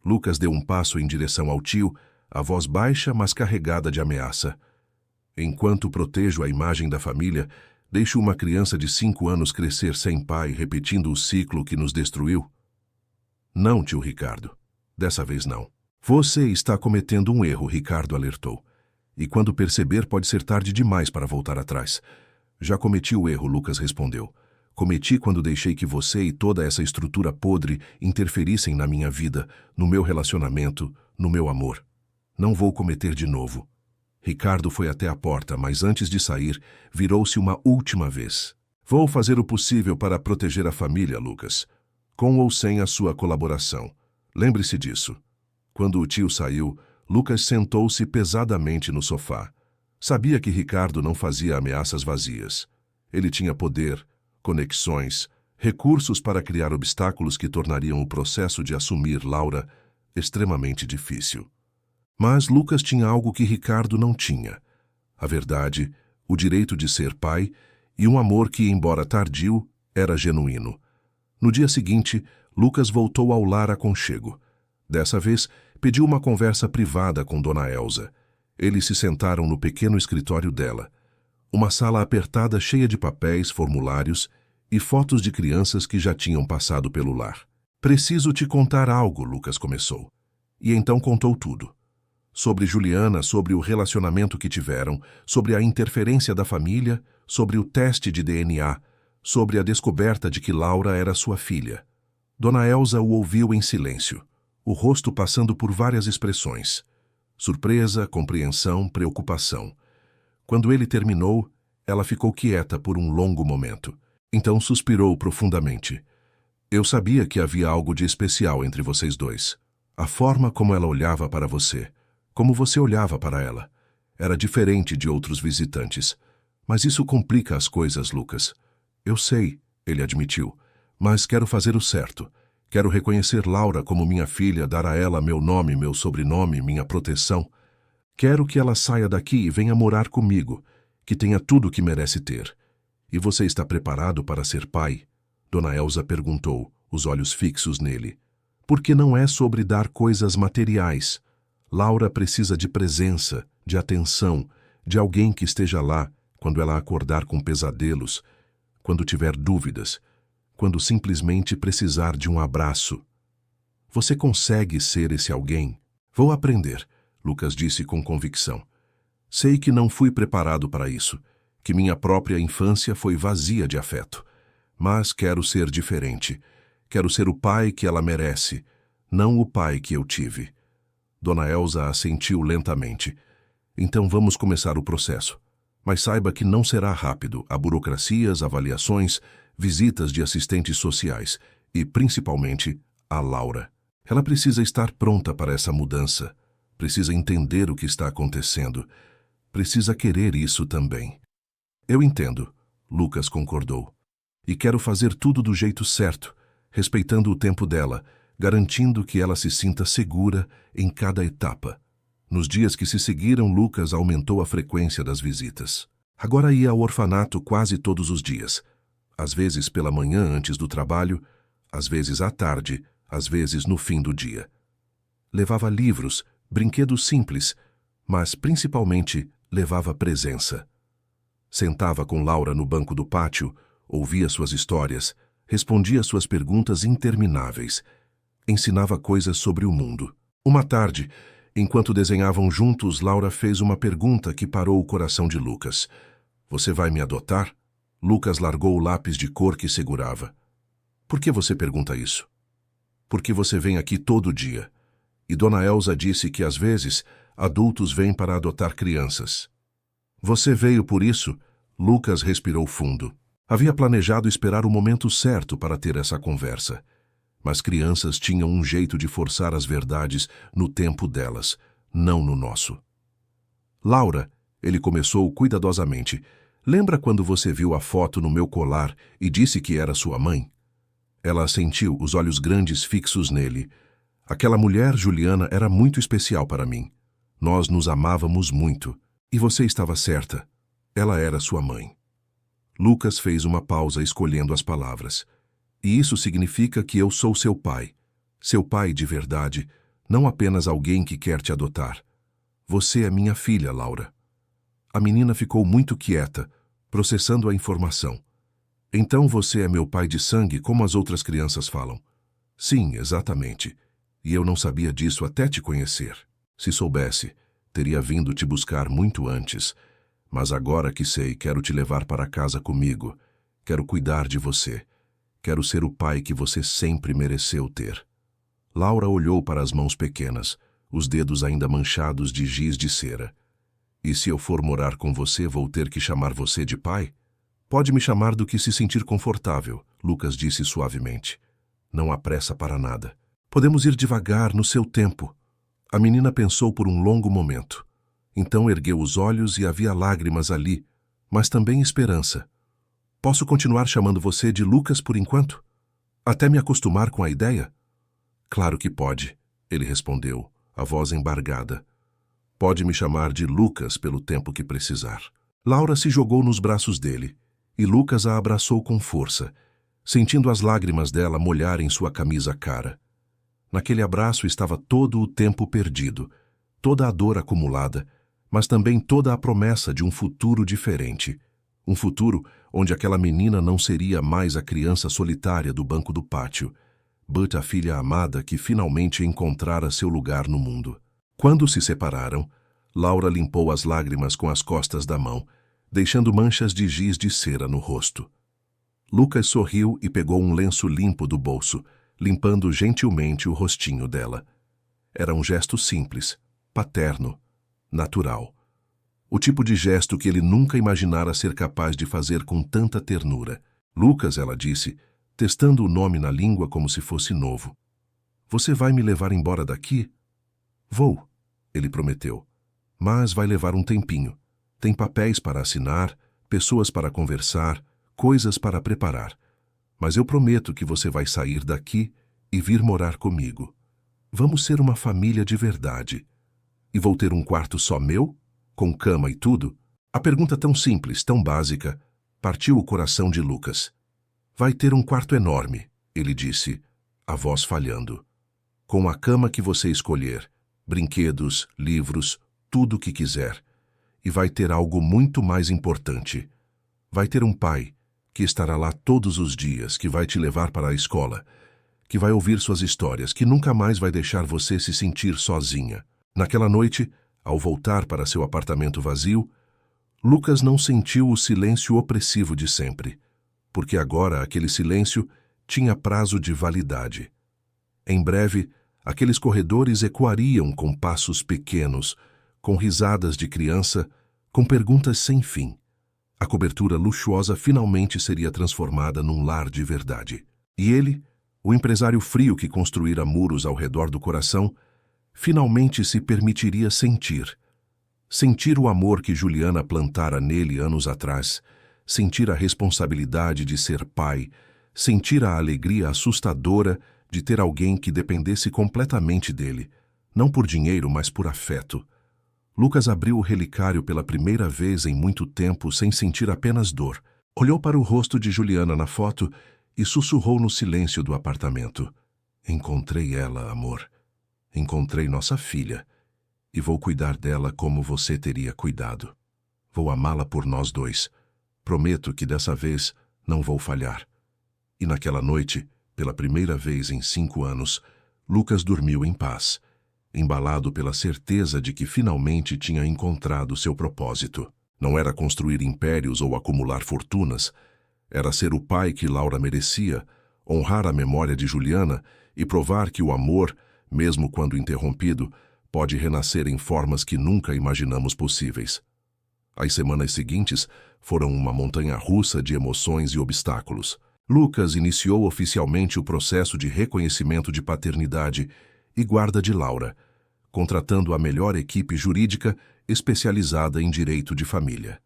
Lucas deu um passo em direção ao tio, a voz baixa, mas carregada de ameaça. Enquanto protejo a imagem da família, deixo uma criança de 5 anos crescer sem pai, repetindo o ciclo que nos destruiu? Não, tio Ricardo. Dessa vez não. Você está cometendo um erro, Ricardo alertou. E quando perceber, pode ser tarde demais para voltar atrás. Já cometi o erro, Lucas respondeu. Cometi quando deixei que você e toda essa estrutura podre interferissem na minha vida, no meu relacionamento, no meu amor. Não vou cometer de novo. Ricardo foi até a porta, mas antes de sair, virou-se uma última vez. Vou fazer o possível para proteger a família, Lucas. Com ou sem a sua colaboração. Lembre-se disso. Quando o tio saiu, Lucas sentou-se pesadamente no sofá. Sabia que Ricardo não fazia ameaças vazias. Ele tinha poder, conexões, recursos para criar obstáculos que tornariam o processo de assumir Laura extremamente difícil. Mas Lucas tinha algo que Ricardo não tinha. A verdade, o direito de ser pai e um amor que, embora tardio, era genuíno. No dia seguinte, Lucas voltou ao lar aconchego. Dessa vez, pediu uma conversa privada com Dona Elsa. Eles se sentaram no pequeno escritório dela. Uma sala apertada cheia de papéis, formulários e fotos de crianças que já tinham passado pelo lar. Preciso te contar algo, Lucas começou. E então contou tudo. Sobre Juliana, sobre o relacionamento que tiveram, sobre a interferência da família, sobre o teste de DNA, sobre a descoberta de que Laura era sua filha. Dona Elsa o ouviu em silêncio, o rosto passando por várias expressões. Surpresa, compreensão, preocupação. Quando ele terminou, ela ficou quieta por um longo momento. Então suspirou profundamente. Eu sabia que havia algo de especial entre vocês dois. A forma como ela olhava para você, como você olhava para ela, era diferente de outros visitantes. Mas isso complica as coisas, Lucas. Eu sei, ele admitiu, mas quero fazer o certo. Quero reconhecer Laura como minha filha, dar a ela meu nome, meu sobrenome, minha proteção. Quero que ela saia daqui e venha morar comigo, que tenha tudo o que merece ter. E você está preparado para ser pai? Dona Elsa perguntou, os olhos fixos nele. Porque não é sobre dar coisas materiais. Laura precisa de presença, de atenção, de alguém que esteja lá quando ela acordar com pesadelos, quando tiver dúvidas, quando simplesmente precisar de um abraço. Você consegue ser esse alguém? Vou aprender, Lucas disse com convicção. Sei que não fui preparado para isso, que minha própria infância foi vazia de afeto. Mas quero ser diferente. Quero ser o pai que ela merece, não o pai que eu tive. Dona Elsa assentiu lentamente. Então vamos começar o processo. Mas saiba que não será rápido. Há burocracias, avaliações, visitas de assistentes sociais e, principalmente, a Laura. Ela precisa estar pronta para essa mudança. Precisa entender o que está acontecendo. Precisa querer isso também. Eu entendo, Lucas concordou. E quero fazer tudo do jeito certo, respeitando o tempo dela, garantindo que ela se sinta segura em cada etapa. Nos dias que se seguiram, Lucas aumentou a frequência das visitas. Agora ia ao orfanato quase todos os dias. Às vezes pela manhã antes do trabalho, às vezes à tarde, às vezes no fim do dia. Levava livros, brinquedos simples, mas principalmente levava presença. Sentava com Laura no banco do pátio, ouvia suas histórias, respondia suas perguntas intermináveis. Ensinava coisas sobre o mundo. Uma tarde, enquanto desenhavam juntos, Laura fez uma pergunta que parou o coração de Lucas. Você vai me adotar? Lucas largou o lápis de cor que segurava. Por que você pergunta isso? Porque você vem aqui todo dia. E Dona Elsa disse que, às vezes, adultos vêm para adotar crianças. Você veio por isso? Lucas respirou fundo. Havia planejado esperar o momento certo para ter essa conversa. Mas crianças tinham um jeito de forçar as verdades no tempo delas, não no nosso. Laura, ele começou cuidadosamente, lembra quando você viu a foto no meu colar e disse que era sua mãe? Ela assentiu, os olhos grandes fixos nele. Aquela mulher, Juliana, era muito especial para mim. Nós nos amávamos muito. E você estava certa. Ela era sua mãe. Lucas fez uma pausa escolhendo as palavras. E isso significa que eu sou seu pai. Seu pai de verdade, não apenas alguém que quer te adotar. Você é minha filha, Laura. A menina ficou muito quieta, processando a informação. Então você é meu pai de sangue, como as outras crianças falam. Sim, exatamente. E eu não sabia disso até te conhecer. Se soubesse, teria vindo te buscar muito antes. Mas agora que sei, quero te levar para casa comigo. Quero cuidar de você. Quero ser o pai que você sempre mereceu ter. Laura olhou para as mãos pequenas, os dedos ainda manchados de giz de cera. E se eu for morar com você, vou ter que chamar você de pai? Pode me chamar do que se sentir confortável, Lucas disse suavemente. Não há pressa para nada. Podemos ir devagar, no seu tempo. A menina pensou por um longo momento. Então ergueu os olhos e havia lágrimas ali, mas também esperança. Posso continuar chamando você de Lucas por enquanto? Até me acostumar com a ideia? Claro que pode, ele respondeu, a voz embargada. Pode me chamar de Lucas pelo tempo que precisar. Laura se jogou nos braços dele, e Lucas a abraçou com força, sentindo as lágrimas dela molharem sua camisa cara. Naquele abraço estava todo o tempo perdido, toda a dor acumulada, mas também toda a promessa de um futuro diferente. Um futuro onde aquela menina não seria mais a criança solitária do banco do pátio, but a filha amada que finalmente encontrara seu lugar no mundo. Quando se separaram, Laura limpou as lágrimas com as costas da mão, deixando manchas de giz de cera no rosto. Lucas sorriu e pegou um lenço limpo do bolso, limpando gentilmente o rostinho dela. Era um gesto simples, paterno, natural. O tipo de gesto que ele nunca imaginara ser capaz de fazer com tanta ternura. Lucas, ela disse, testando o nome na língua como se fosse novo. Você vai me levar embora daqui? Vou, ele prometeu. Mas vai levar um tempinho. Tem papéis para assinar, pessoas para conversar, coisas para preparar. Mas eu prometo que você vai sair daqui e vir morar comigo. Vamos ser uma família de verdade. E vou ter um quarto só meu? Com cama e tudo? A pergunta tão simples, tão básica, partiu o coração de Lucas. Vai ter um quarto enorme, ele disse, a voz falhando. Com a cama que você escolher, brinquedos, livros, tudo o que quiser. E vai ter algo muito mais importante. Vai ter um pai que estará lá todos os dias, que vai te levar para a escola, que vai ouvir suas histórias, que nunca mais vai deixar você se sentir sozinha. Naquela noite, ao voltar para seu apartamento vazio, Lucas não sentiu o silêncio opressivo de sempre, porque agora aquele silêncio tinha prazo de validade. Em breve, aqueles corredores ecoariam com passos pequenos, com risadas de criança, com perguntas sem fim. A cobertura luxuosa finalmente seria transformada num lar de verdade. E ele, o empresário frio que construíra muros ao redor do coração, finalmente se permitiria sentir. Sentir o amor que Juliana plantara nele anos atrás, sentir a responsabilidade de ser pai, sentir a alegria assustadora de ter alguém que dependesse completamente dele, não por dinheiro, mas por afeto. Lucas abriu o relicário pela primeira vez em muito tempo sem sentir apenas dor. Olhou para o rosto de Juliana na foto e sussurrou no silêncio do apartamento. Encontrei ela, amor. Encontrei nossa filha. E vou cuidar dela como você teria cuidado. Vou amá-la por nós dois. Prometo que dessa vez não vou falhar. E naquela noite, pela primeira vez em 5 anos, Lucas dormiu em paz, embalado pela certeza de que finalmente tinha encontrado seu propósito. Não era construir impérios ou acumular fortunas, era ser o pai que Laura merecia, honrar a memória de Juliana e provar que o amor, mesmo quando interrompido, pode renascer em formas que nunca imaginamos possíveis. As semanas seguintes foram uma montanha-russa de emoções e obstáculos. Lucas iniciou oficialmente o processo de reconhecimento de paternidade e guarda de Laura, contratando a melhor equipe jurídica especializada em direito de família.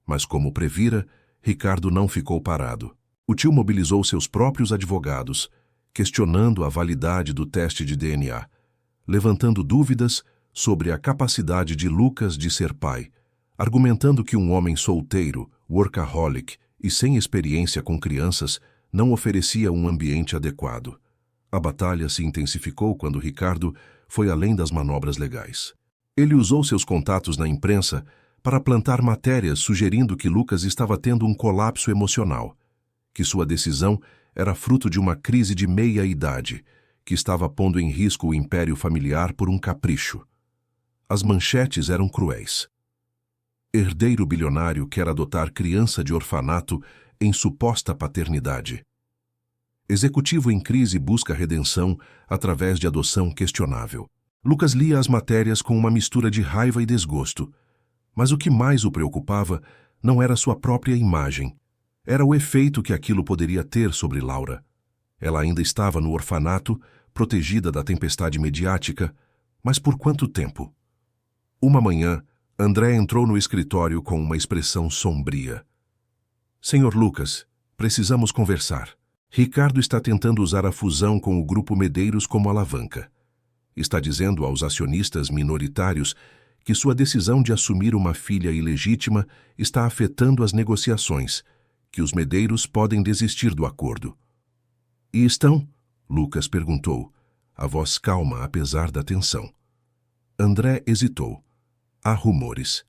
Mas como previra, Ricardo não ficou parado. O tio mobilizou seus próprios advogados, questionando a validade do teste de DNA, levantando dúvidas sobre a capacidade de Lucas de ser pai, argumentando que um homem solteiro, workaholic e sem experiência com crianças não oferecia um ambiente adequado. A batalha se intensificou quando Ricardo foi além das manobras legais. Ele usou seus contatos na imprensa para plantar matérias sugerindo que Lucas estava tendo um colapso emocional, que sua decisão era fruto de uma crise de meia-idade, que estava pondo em risco o império familiar por um capricho. As manchetes eram cruéis. Herdeiro bilionário quer adotar criança de orfanato em suposta paternidade. Executivo em crise busca redenção através de adoção questionável. Lucas lia as matérias com uma mistura de raiva e desgosto, mas o que mais o preocupava não era sua própria imagem. Era o efeito que aquilo poderia ter sobre Laura. Ela ainda estava no orfanato, protegida da tempestade mediática, mas por quanto tempo? Uma manhã, André entrou no escritório com uma expressão sombria. Senhor Lucas, precisamos conversar. Ricardo está tentando usar a fusão com o Grupo Medeiros como alavanca. Está dizendo aos acionistas minoritários que sua decisão de assumir uma filha ilegítima está afetando as negociações, que os Medeiros podem desistir do acordo. E estão? Lucas perguntou, a voz calma apesar da tensão. André hesitou. Há rumores.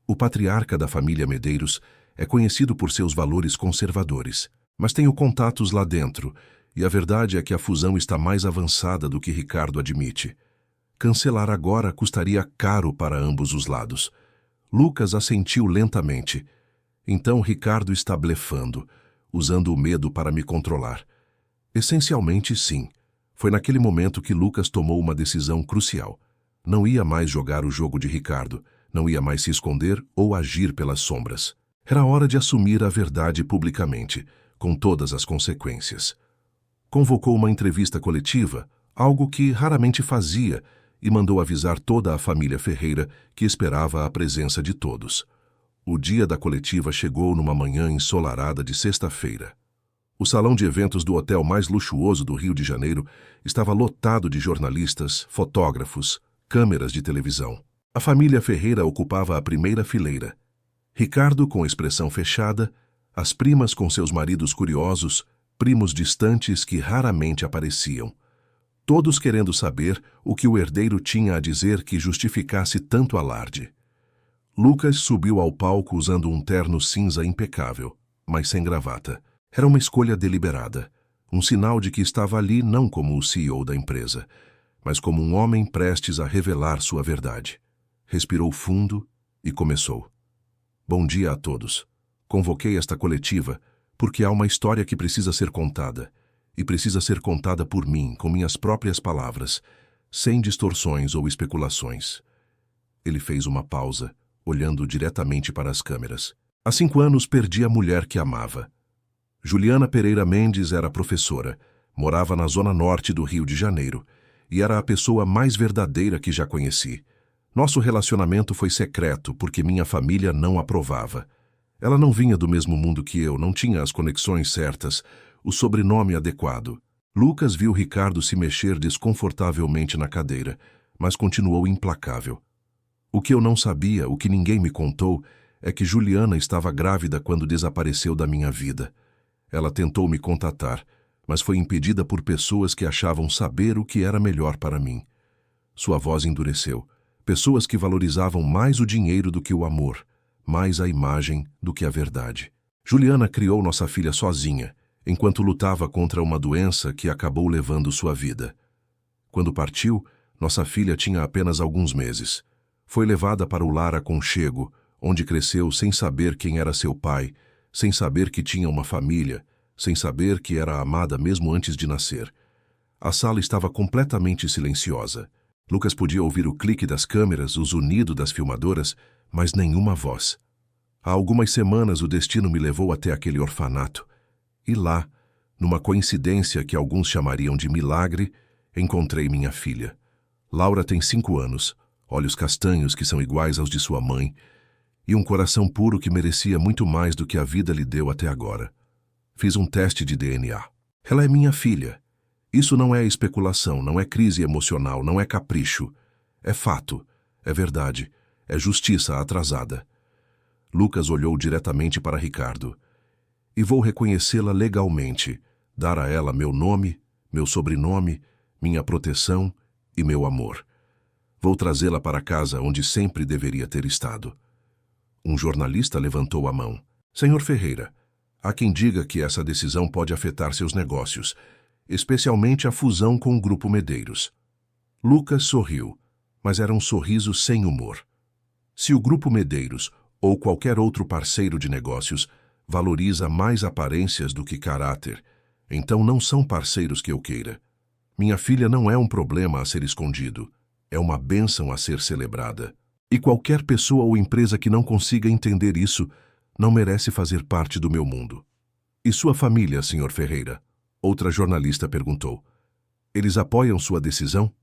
O patriarca da família Medeiros é conhecido por seus valores conservadores, mas tenho contatos lá dentro, e a verdade é que a fusão está mais avançada do que Ricardo admite. Cancelar agora custaria caro para ambos os lados. Lucas assentiu lentamente. Então Ricardo está blefando, usando o medo para me controlar. Essencialmente, sim. Foi naquele momento que Lucas tomou uma decisão crucial. Não ia mais jogar o jogo de Ricardo, não ia mais se esconder ou agir pelas sombras. Era hora de assumir a verdade publicamente, com todas as consequências. Convocou uma entrevista coletiva, algo que raramente fazia, e mandou avisar toda a família Ferreira que esperava a presença de todos. O dia da coletiva chegou numa manhã ensolarada de sexta-feira. O salão de eventos do hotel mais luxuoso do Rio de Janeiro estava lotado de jornalistas, fotógrafos, câmeras de televisão. A família Ferreira ocupava a primeira fileira. Ricardo com expressão fechada, as primas com seus maridos curiosos, primos distantes que raramente apareciam. Todos querendo saber o que o herdeiro tinha a dizer que justificasse tanto alarde. Lucas subiu ao palco usando um terno cinza impecável, mas sem gravata. Era uma escolha deliberada, um sinal de que estava ali não como o CEO da empresa, mas como um homem prestes a revelar sua verdade. Respirou fundo e começou. Bom dia a todos. Convoquei esta coletiva porque há uma história que precisa ser contada, e precisa ser contada por mim, com minhas próprias palavras, sem distorções ou especulações. Ele fez uma pausa, olhando diretamente para as câmeras. Há 5 anos perdi a mulher que amava. Juliana Pereira Mendes era professora, morava na zona norte do Rio de Janeiro, e era a pessoa mais verdadeira que já conheci. Nosso relacionamento foi secreto porque minha família não aprovava. Ela não vinha do mesmo mundo que eu, não tinha as conexões certas, o sobrenome adequado. Lucas viu Ricardo se mexer desconfortavelmente na cadeira, mas continuou implacável. O que eu não sabia, o que ninguém me contou, é que Juliana estava grávida quando desapareceu da minha vida. Ela tentou me contatar, mas foi impedida por pessoas que achavam saber o que era melhor para mim. Sua voz endureceu. Pessoas que valorizavam mais o dinheiro do que o amor, mais a imagem do que a verdade. Juliana criou nossa filha sozinha, enquanto lutava contra uma doença que acabou levando sua vida. Quando partiu, nossa filha tinha apenas alguns meses. Foi levada para o lar aconchego, onde cresceu sem saber quem era seu pai, sem saber que tinha uma família, sem saber que era amada mesmo antes de nascer. A sala estava completamente silenciosa. Lucas podia ouvir o clique das câmeras, o zunido das filmadoras, mas nenhuma voz. Há algumas semanas o destino me levou até aquele orfanato. E lá, numa coincidência que alguns chamariam de milagre, encontrei minha filha. Laura tem 5 anos, olhos castanhos que são iguais aos de sua mãe, e um coração puro que merecia muito mais do que a vida lhe deu até agora. Fiz um teste de DNA. Ela é minha filha. Isso não é especulação, não é crise emocional, não é capricho. É fato, é verdade, é justiça atrasada. Lucas olhou diretamente para Ricardo. E vou reconhecê-la legalmente, dar a ela meu nome, meu sobrenome, minha proteção e meu amor. Vou trazê-la para casa onde sempre deveria ter estado. Um jornalista levantou a mão. Senhor Ferreira, há quem diga que essa decisão pode afetar seus negócios, especialmente a fusão com o Grupo Medeiros. Lucas sorriu, mas era um sorriso sem humor. Se o Grupo Medeiros, ou qualquer outro parceiro de negócios, valoriza mais aparências do que caráter, então não são parceiros que eu queira. Minha filha não é um problema a ser escondido, é uma bênção a ser celebrada. E qualquer pessoa ou empresa que não consiga entender isso não merece fazer parte do meu mundo. E sua família, Sr. Ferreira? Outra jornalista perguntou. Eles apoiam sua decisão?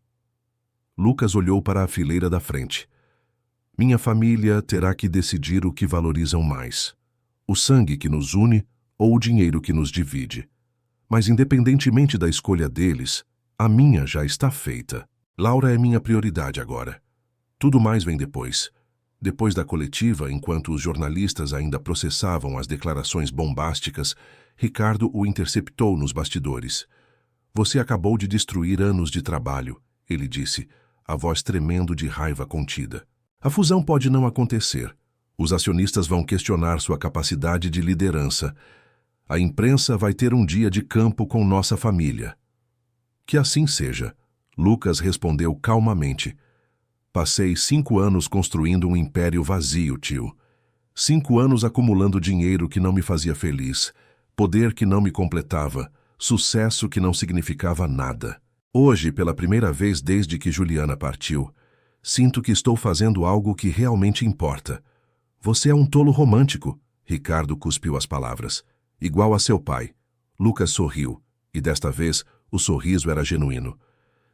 Lucas olhou para a fileira da frente. Minha família terá que decidir o que valorizam mais. O sangue que nos une ou o dinheiro que nos divide. Mas independentemente da escolha deles, a minha já está feita. Laura é minha prioridade agora. Tudo mais vem depois. Depois da coletiva, enquanto os jornalistas ainda processavam as declarações bombásticas, Ricardo o interceptou nos bastidores. Você acabou de destruir anos de trabalho, ele disse, a voz tremendo de raiva contida. A fusão pode não acontecer. Os acionistas vão questionar sua capacidade de liderança. A imprensa vai ter um dia de campo com nossa família. Que assim seja, Lucas respondeu calmamente. Passei 5 anos construindo um império vazio, tio. 5 anos acumulando dinheiro que não me fazia feliz, poder que não me completava, sucesso que não significava nada. Hoje, pela primeira vez desde que Juliana partiu, sinto que estou fazendo algo que realmente importa. Você é um tolo romântico, Ricardo cuspiu as palavras. Igual a seu pai. Lucas sorriu, e desta vez o sorriso era genuíno.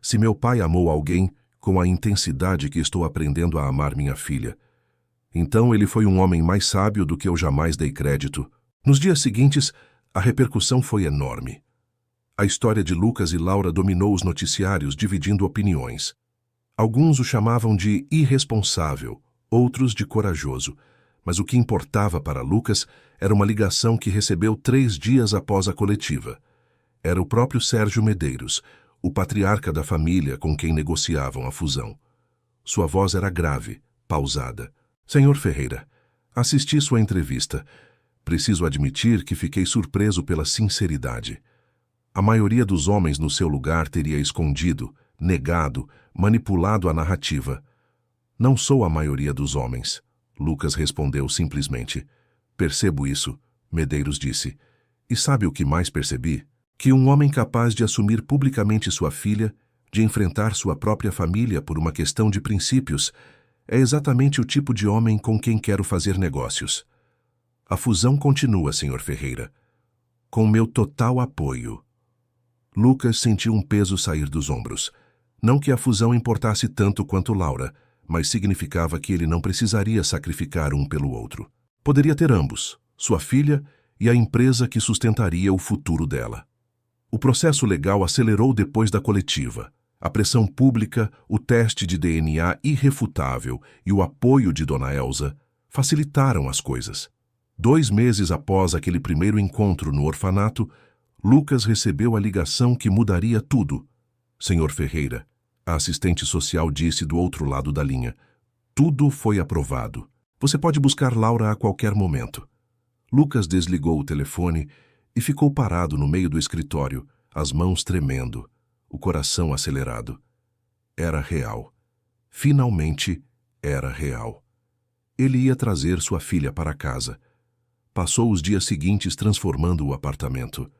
Se meu pai amou alguém com a intensidade que estou aprendendo a amar minha filha, então ele foi um homem mais sábio do que eu jamais dei crédito. Nos dias seguintes, a repercussão foi enorme. A história de Lucas e Laura dominou os noticiários, dividindo opiniões. Alguns o chamavam de irresponsável, outros de corajoso, mas o que importava para Lucas era uma ligação que recebeu 3 dias após a coletiva. Era o próprio Sérgio Medeiros, o patriarca da família com quem negociavam a fusão. Sua voz era grave, pausada. Senhor Ferreira, assisti sua entrevista. Preciso admitir que fiquei surpreso pela sinceridade. A maioria dos homens no seu lugar teria escondido, negado, manipulado a narrativa. Não sou a maioria dos homens, Lucas respondeu simplesmente. Percebo isso, Medeiros disse. E sabe o que mais percebi? Que um homem capaz de assumir publicamente sua filha, de enfrentar sua própria família por uma questão de princípios, é exatamente o tipo de homem com quem quero fazer negócios. A fusão continua, Sr. Ferreira. Com meu total apoio. Lucas sentiu um peso sair dos ombros. Não que a fusão importasse tanto quanto Laura, mas significava que ele não precisaria sacrificar um pelo outro. Poderia ter ambos, sua filha e a empresa que sustentaria o futuro dela. O processo legal acelerou depois da coletiva. A pressão pública, o teste de DNA irrefutável e o apoio de Dona Elsa facilitaram as coisas. 2 meses após aquele primeiro encontro no orfanato, Lucas recebeu a ligação que mudaria tudo. Senhor Ferreira, a assistente social disse do outro lado da linha. Tudo foi aprovado. Você pode buscar Laura a qualquer momento. Lucas desligou o telefone e ficou parado no meio do escritório, as mãos tremendo, o coração acelerado. Era real. Finalmente era real. Ele ia trazer sua filha para casa. Passou os dias seguintes transformando o apartamento.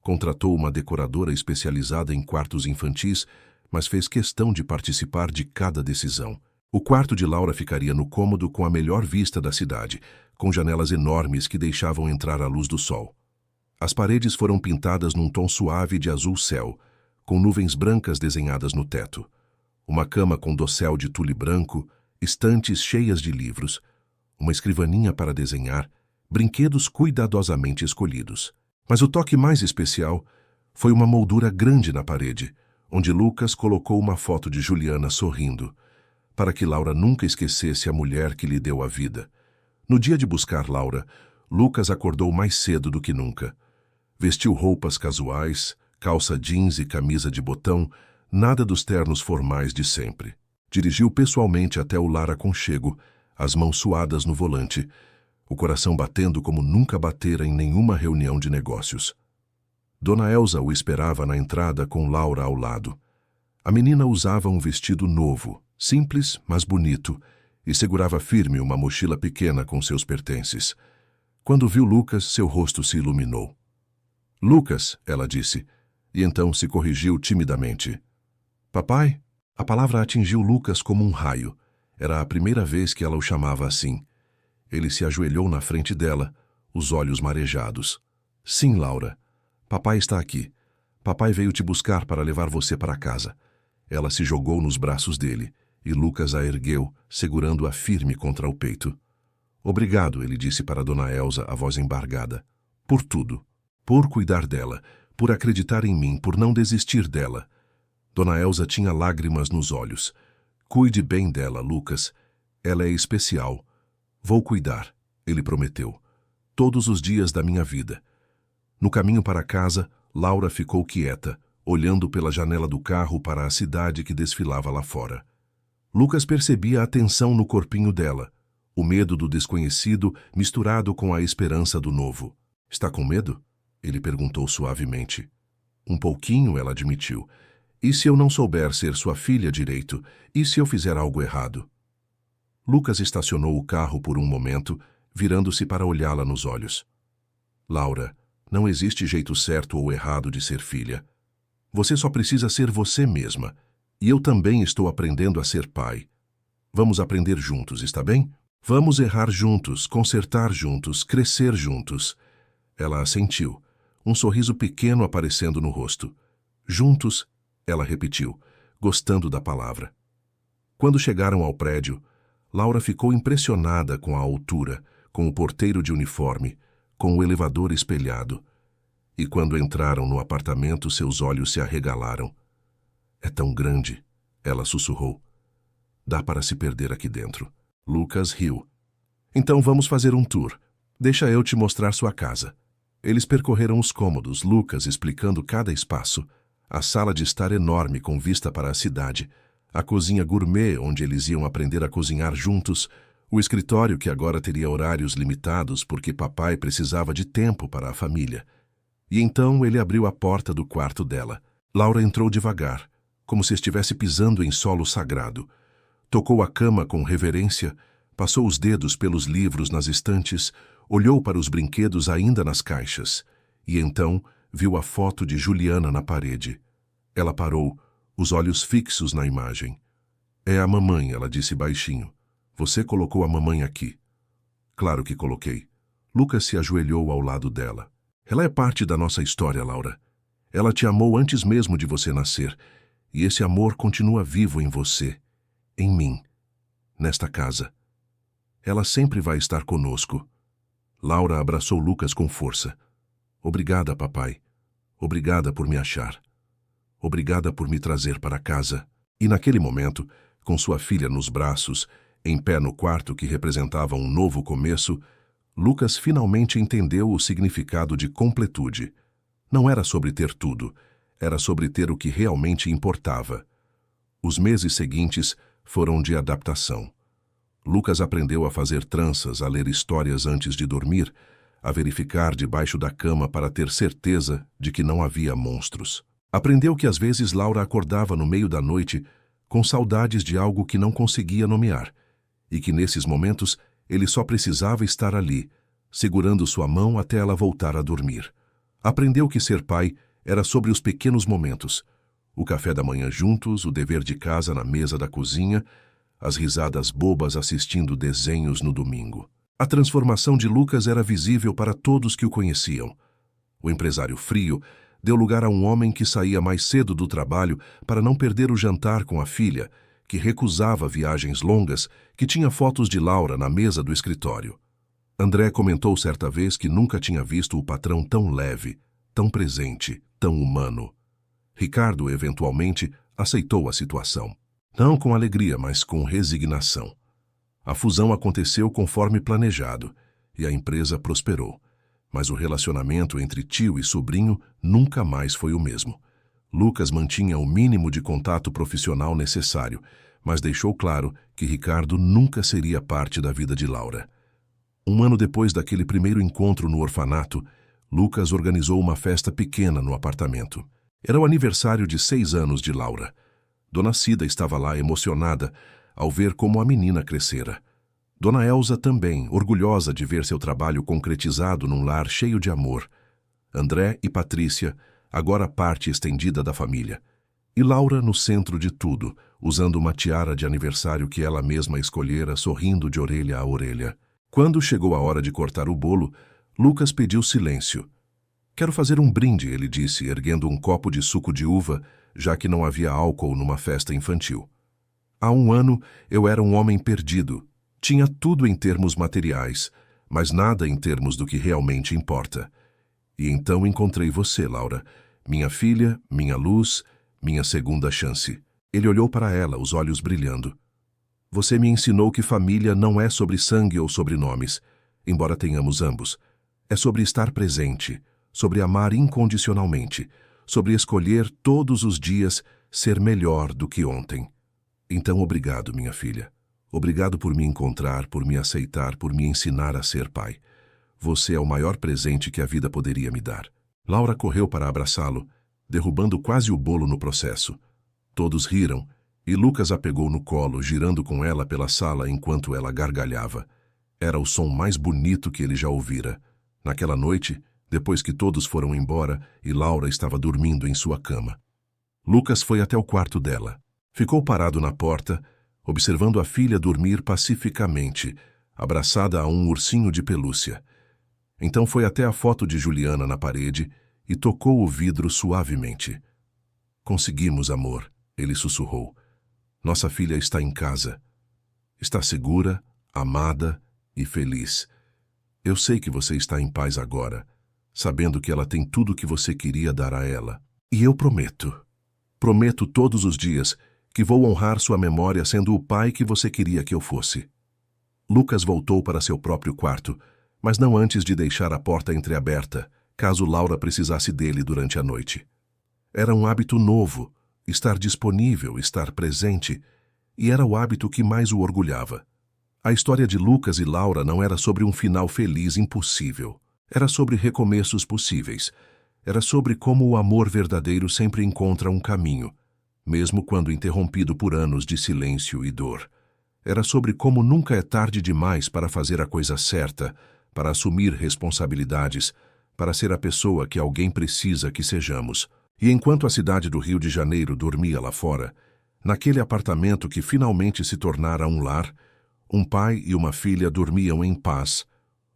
Contratou uma decoradora especializada em quartos infantis, mas fez questão de participar de cada decisão. O quarto de Laura ficaria no cômodo com a melhor vista da cidade, com janelas enormes que deixavam entrar a luz do sol. As paredes foram pintadas num tom suave de azul céu, com nuvens brancas desenhadas no teto. Uma cama com dossel de tule branco, estantes cheias de livros, uma escrivaninha para desenhar, brinquedos cuidadosamente escolhidos. Mas o toque mais especial foi uma moldura grande na parede, onde Lucas colocou uma foto de Juliana sorrindo, para que Laura nunca esquecesse a mulher que lhe deu a vida. No dia de buscar Laura, Lucas acordou mais cedo do que nunca. Vestiu roupas casuais, calça jeans e camisa de botão, nada dos ternos formais de sempre. Dirigiu pessoalmente até o lar aconchego, as mãos suadas no volante, o coração batendo como nunca batera em nenhuma reunião de negócios. Dona Elsa o esperava na entrada com Laura ao lado. A menina usava um vestido novo, simples, mas bonito, e segurava firme uma mochila pequena com seus pertences. Quando viu Lucas, seu rosto se iluminou. Lucas, ela disse, e então se corrigiu timidamente. Papai? A palavra atingiu Lucas como um raio. Era a primeira vez que ela o chamava assim. Ele se ajoelhou na frente dela, os olhos marejados. Sim, Laura. Papai está aqui. Papai veio te buscar para levar você para casa. Ela se jogou nos braços dele, e Lucas a ergueu, segurando-a firme contra o peito. Obrigado, ele disse para Dona Elsa, a voz embargada. Por tudo. Por cuidar dela, por acreditar em mim, por não desistir dela. Dona Elsa tinha lágrimas nos olhos. Cuide bem dela, Lucas. Ela é especial. Vou cuidar, ele prometeu. Todos os dias da minha vida. No caminho para casa, Laura ficou quieta, olhando pela janela do carro para a cidade que desfilava lá fora. Lucas percebia a tensão no corpinho dela, o medo do desconhecido misturado com a esperança do novo. Está com medo? Ele perguntou suavemente. Um pouquinho, ela admitiu. E se eu não souber ser sua filha direito? E se eu fizer algo errado? Lucas estacionou o carro por um momento, virando-se para olhá-la nos olhos. Laura, não existe jeito certo ou errado de ser filha. Você só precisa ser você mesma. E eu também estou aprendendo a ser pai. Vamos aprender juntos, está bem? Vamos errar juntos, consertar juntos, crescer juntos. Ela assentiu, um sorriso pequeno aparecendo no rosto. Juntos, ela repetiu, gostando da palavra. Quando chegaram ao prédio, Laura ficou impressionada com a altura, com o porteiro de uniforme, com o elevador espelhado. E quando entraram no apartamento, seus olhos se arregalaram. É tão grande, ela sussurrou. Dá para se perder aqui dentro. Lucas riu. Então vamos fazer um tour. Deixa eu te mostrar sua casa. Eles percorreram os cômodos, Lucas explicando cada espaço. A sala de estar enorme com vista para a cidade, a cozinha gourmet onde eles iam aprender a cozinhar juntos, o escritório que agora teria horários limitados porque papai precisava de tempo para a família. E então ele abriu a porta do quarto dela. Laura entrou devagar, como se estivesse pisando em solo sagrado. Tocou a cama com reverência, passou os dedos pelos livros nas estantes, olhou para os brinquedos ainda nas caixas, e então viu a foto de Juliana na parede. Ela parou, os olhos fixos na imagem. É a mamãe, ela disse baixinho. Você colocou a mamãe aqui. Claro que coloquei. Lucas se ajoelhou ao lado dela. Ela é parte da nossa história, Laura. Ela te amou antes mesmo de você nascer, e esse amor continua vivo em você, em mim, nesta casa. Ela sempre vai estar conosco. Laura abraçou Lucas com força. Obrigada, papai. Obrigada por me achar. Obrigada por me trazer para casa. E naquele momento, com sua filha nos braços, em pé no quarto que representava um novo começo, Lucas finalmente entendeu o significado de completude. Não era sobre ter tudo, era sobre ter o que realmente importava. Os meses seguintes foram de adaptação. Lucas aprendeu a fazer tranças, a ler histórias antes de dormir, a verificar debaixo da cama para ter certeza de que não havia monstros. Aprendeu que às vezes Laura acordava no meio da noite com saudades de algo que não conseguia nomear, e que nesses momentos ele só precisava estar ali, segurando sua mão até ela voltar a dormir. Aprendeu que ser pai era sobre os pequenos momentos, o café da manhã juntos, o dever de casa na mesa da cozinha, as risadas bobas assistindo desenhos no domingo. A transformação de Lucas era visível para todos que o conheciam. O empresário frio deu lugar a um homem que saía mais cedo do trabalho para não perder o jantar com a filha, que recusava viagens longas, que tinha fotos de Laura na mesa do escritório. André comentou certa vez que nunca tinha visto o patrão tão leve, tão presente, tão humano. Ricardo, eventualmente, aceitou a situação. Não com alegria, mas com resignação. A fusão aconteceu conforme planejado, e a empresa prosperou. Mas o relacionamento entre tio e sobrinho nunca mais foi o mesmo. Lucas mantinha o mínimo de contato profissional necessário, mas deixou claro que Ricardo nunca seria parte da vida de Laura. Um ano depois daquele primeiro encontro no orfanato, Lucas organizou uma festa pequena no apartamento. Era o aniversário de 6 anos de Laura. Dona Cida estava lá emocionada ao ver como a menina crescera. Dona Elza também, orgulhosa de ver seu trabalho concretizado num lar cheio de amor. André e Patrícia, agora parte estendida da família. E Laura no centro de tudo, usando uma tiara de aniversário que ela mesma escolhera, sorrindo de orelha a orelha. Quando chegou a hora de cortar o bolo, Lucas pediu silêncio. Quero fazer um brinde, ele disse, erguendo um copo de suco de uva, já que não havia álcool numa festa infantil. Há 1 ano, eu era um homem perdido. Tinha tudo em termos materiais, mas nada em termos do que realmente importa. E então encontrei você, Laura, minha filha, minha luz, minha segunda chance. Ele olhou para ela, os olhos brilhando. Você me ensinou que família não é sobre sangue ou sobrenomes, embora tenhamos ambos. É sobre estar presente, sobre amar incondicionalmente, sobre escolher todos os dias ser melhor do que ontem. Então, obrigado, minha filha. Obrigado por me encontrar, por me aceitar, por me ensinar a ser pai. Você é o maior presente que a vida poderia me dar. Laura correu para abraçá-lo, derrubando quase o bolo no processo. Todos riram, e Lucas a pegou no colo, girando com ela pela sala enquanto ela gargalhava. Era o som mais bonito que ele já ouvira. Naquela noite, depois que todos foram embora e Laura estava dormindo em sua cama. Lucas foi até o quarto dela. Ficou parado na porta, observando a filha dormir pacificamente, abraçada a um ursinho de pelúcia. Então foi até a foto de Juliana na parede e tocou o vidro suavemente. Conseguimos, amor, ele sussurrou. Nossa filha está em casa. Está segura, amada e feliz. Eu sei que você está em paz agora, sabendo que ela tem tudo o que você queria dar a ela. E eu prometo todos os dias que vou honrar sua memória sendo o pai que você queria que eu fosse. Lucas voltou para seu próprio quarto, mas não antes de deixar a porta entreaberta, caso Laura precisasse dele durante a noite. Era um hábito novo, estar disponível, estar presente, e era o hábito que mais o orgulhava. A história de Lucas e Laura não era sobre um final feliz impossível. Era sobre recomeços possíveis. Era sobre como o amor verdadeiro sempre encontra um caminho, mesmo quando interrompido por anos de silêncio e dor. Era sobre como nunca é tarde demais para fazer a coisa certa, para assumir responsabilidades, para ser a pessoa que alguém precisa que sejamos. E enquanto a cidade do Rio de Janeiro dormia lá fora, naquele apartamento que finalmente se tornara um lar, um pai e uma filha dormiam em paz,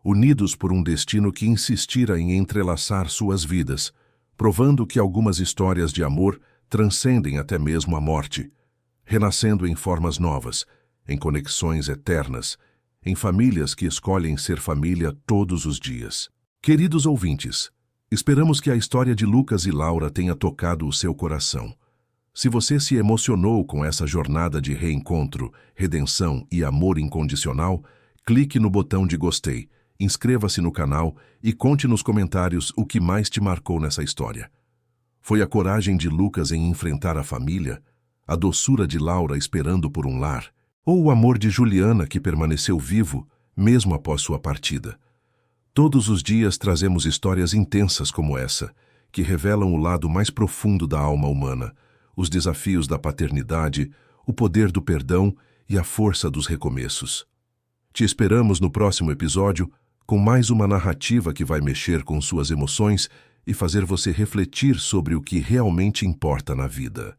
unidos por um destino que insistira em entrelaçar suas vidas, provando que algumas histórias de amor transcendem até mesmo a morte, renascendo em formas novas, em conexões eternas, em famílias que escolhem ser família todos os dias. Queridos ouvintes, esperamos que a história de Lucas e Laura tenha tocado o seu coração. Se você se emocionou com essa jornada de reencontro, redenção e amor incondicional, clique no botão de gostei, inscreva-se no canal e conte nos comentários o que mais te marcou nessa história. Foi a coragem de Lucas em enfrentar a família, a doçura de Laura esperando por um lar, ou o amor de Juliana que permaneceu vivo, mesmo após sua partida? Todos os dias trazemos histórias intensas como essa, que revelam o lado mais profundo da alma humana, os desafios da paternidade, o poder do perdão e a força dos recomeços. Te esperamos no próximo episódio, com mais uma narrativa que vai mexer com suas emoções e fazer você refletir sobre o que realmente importa na vida.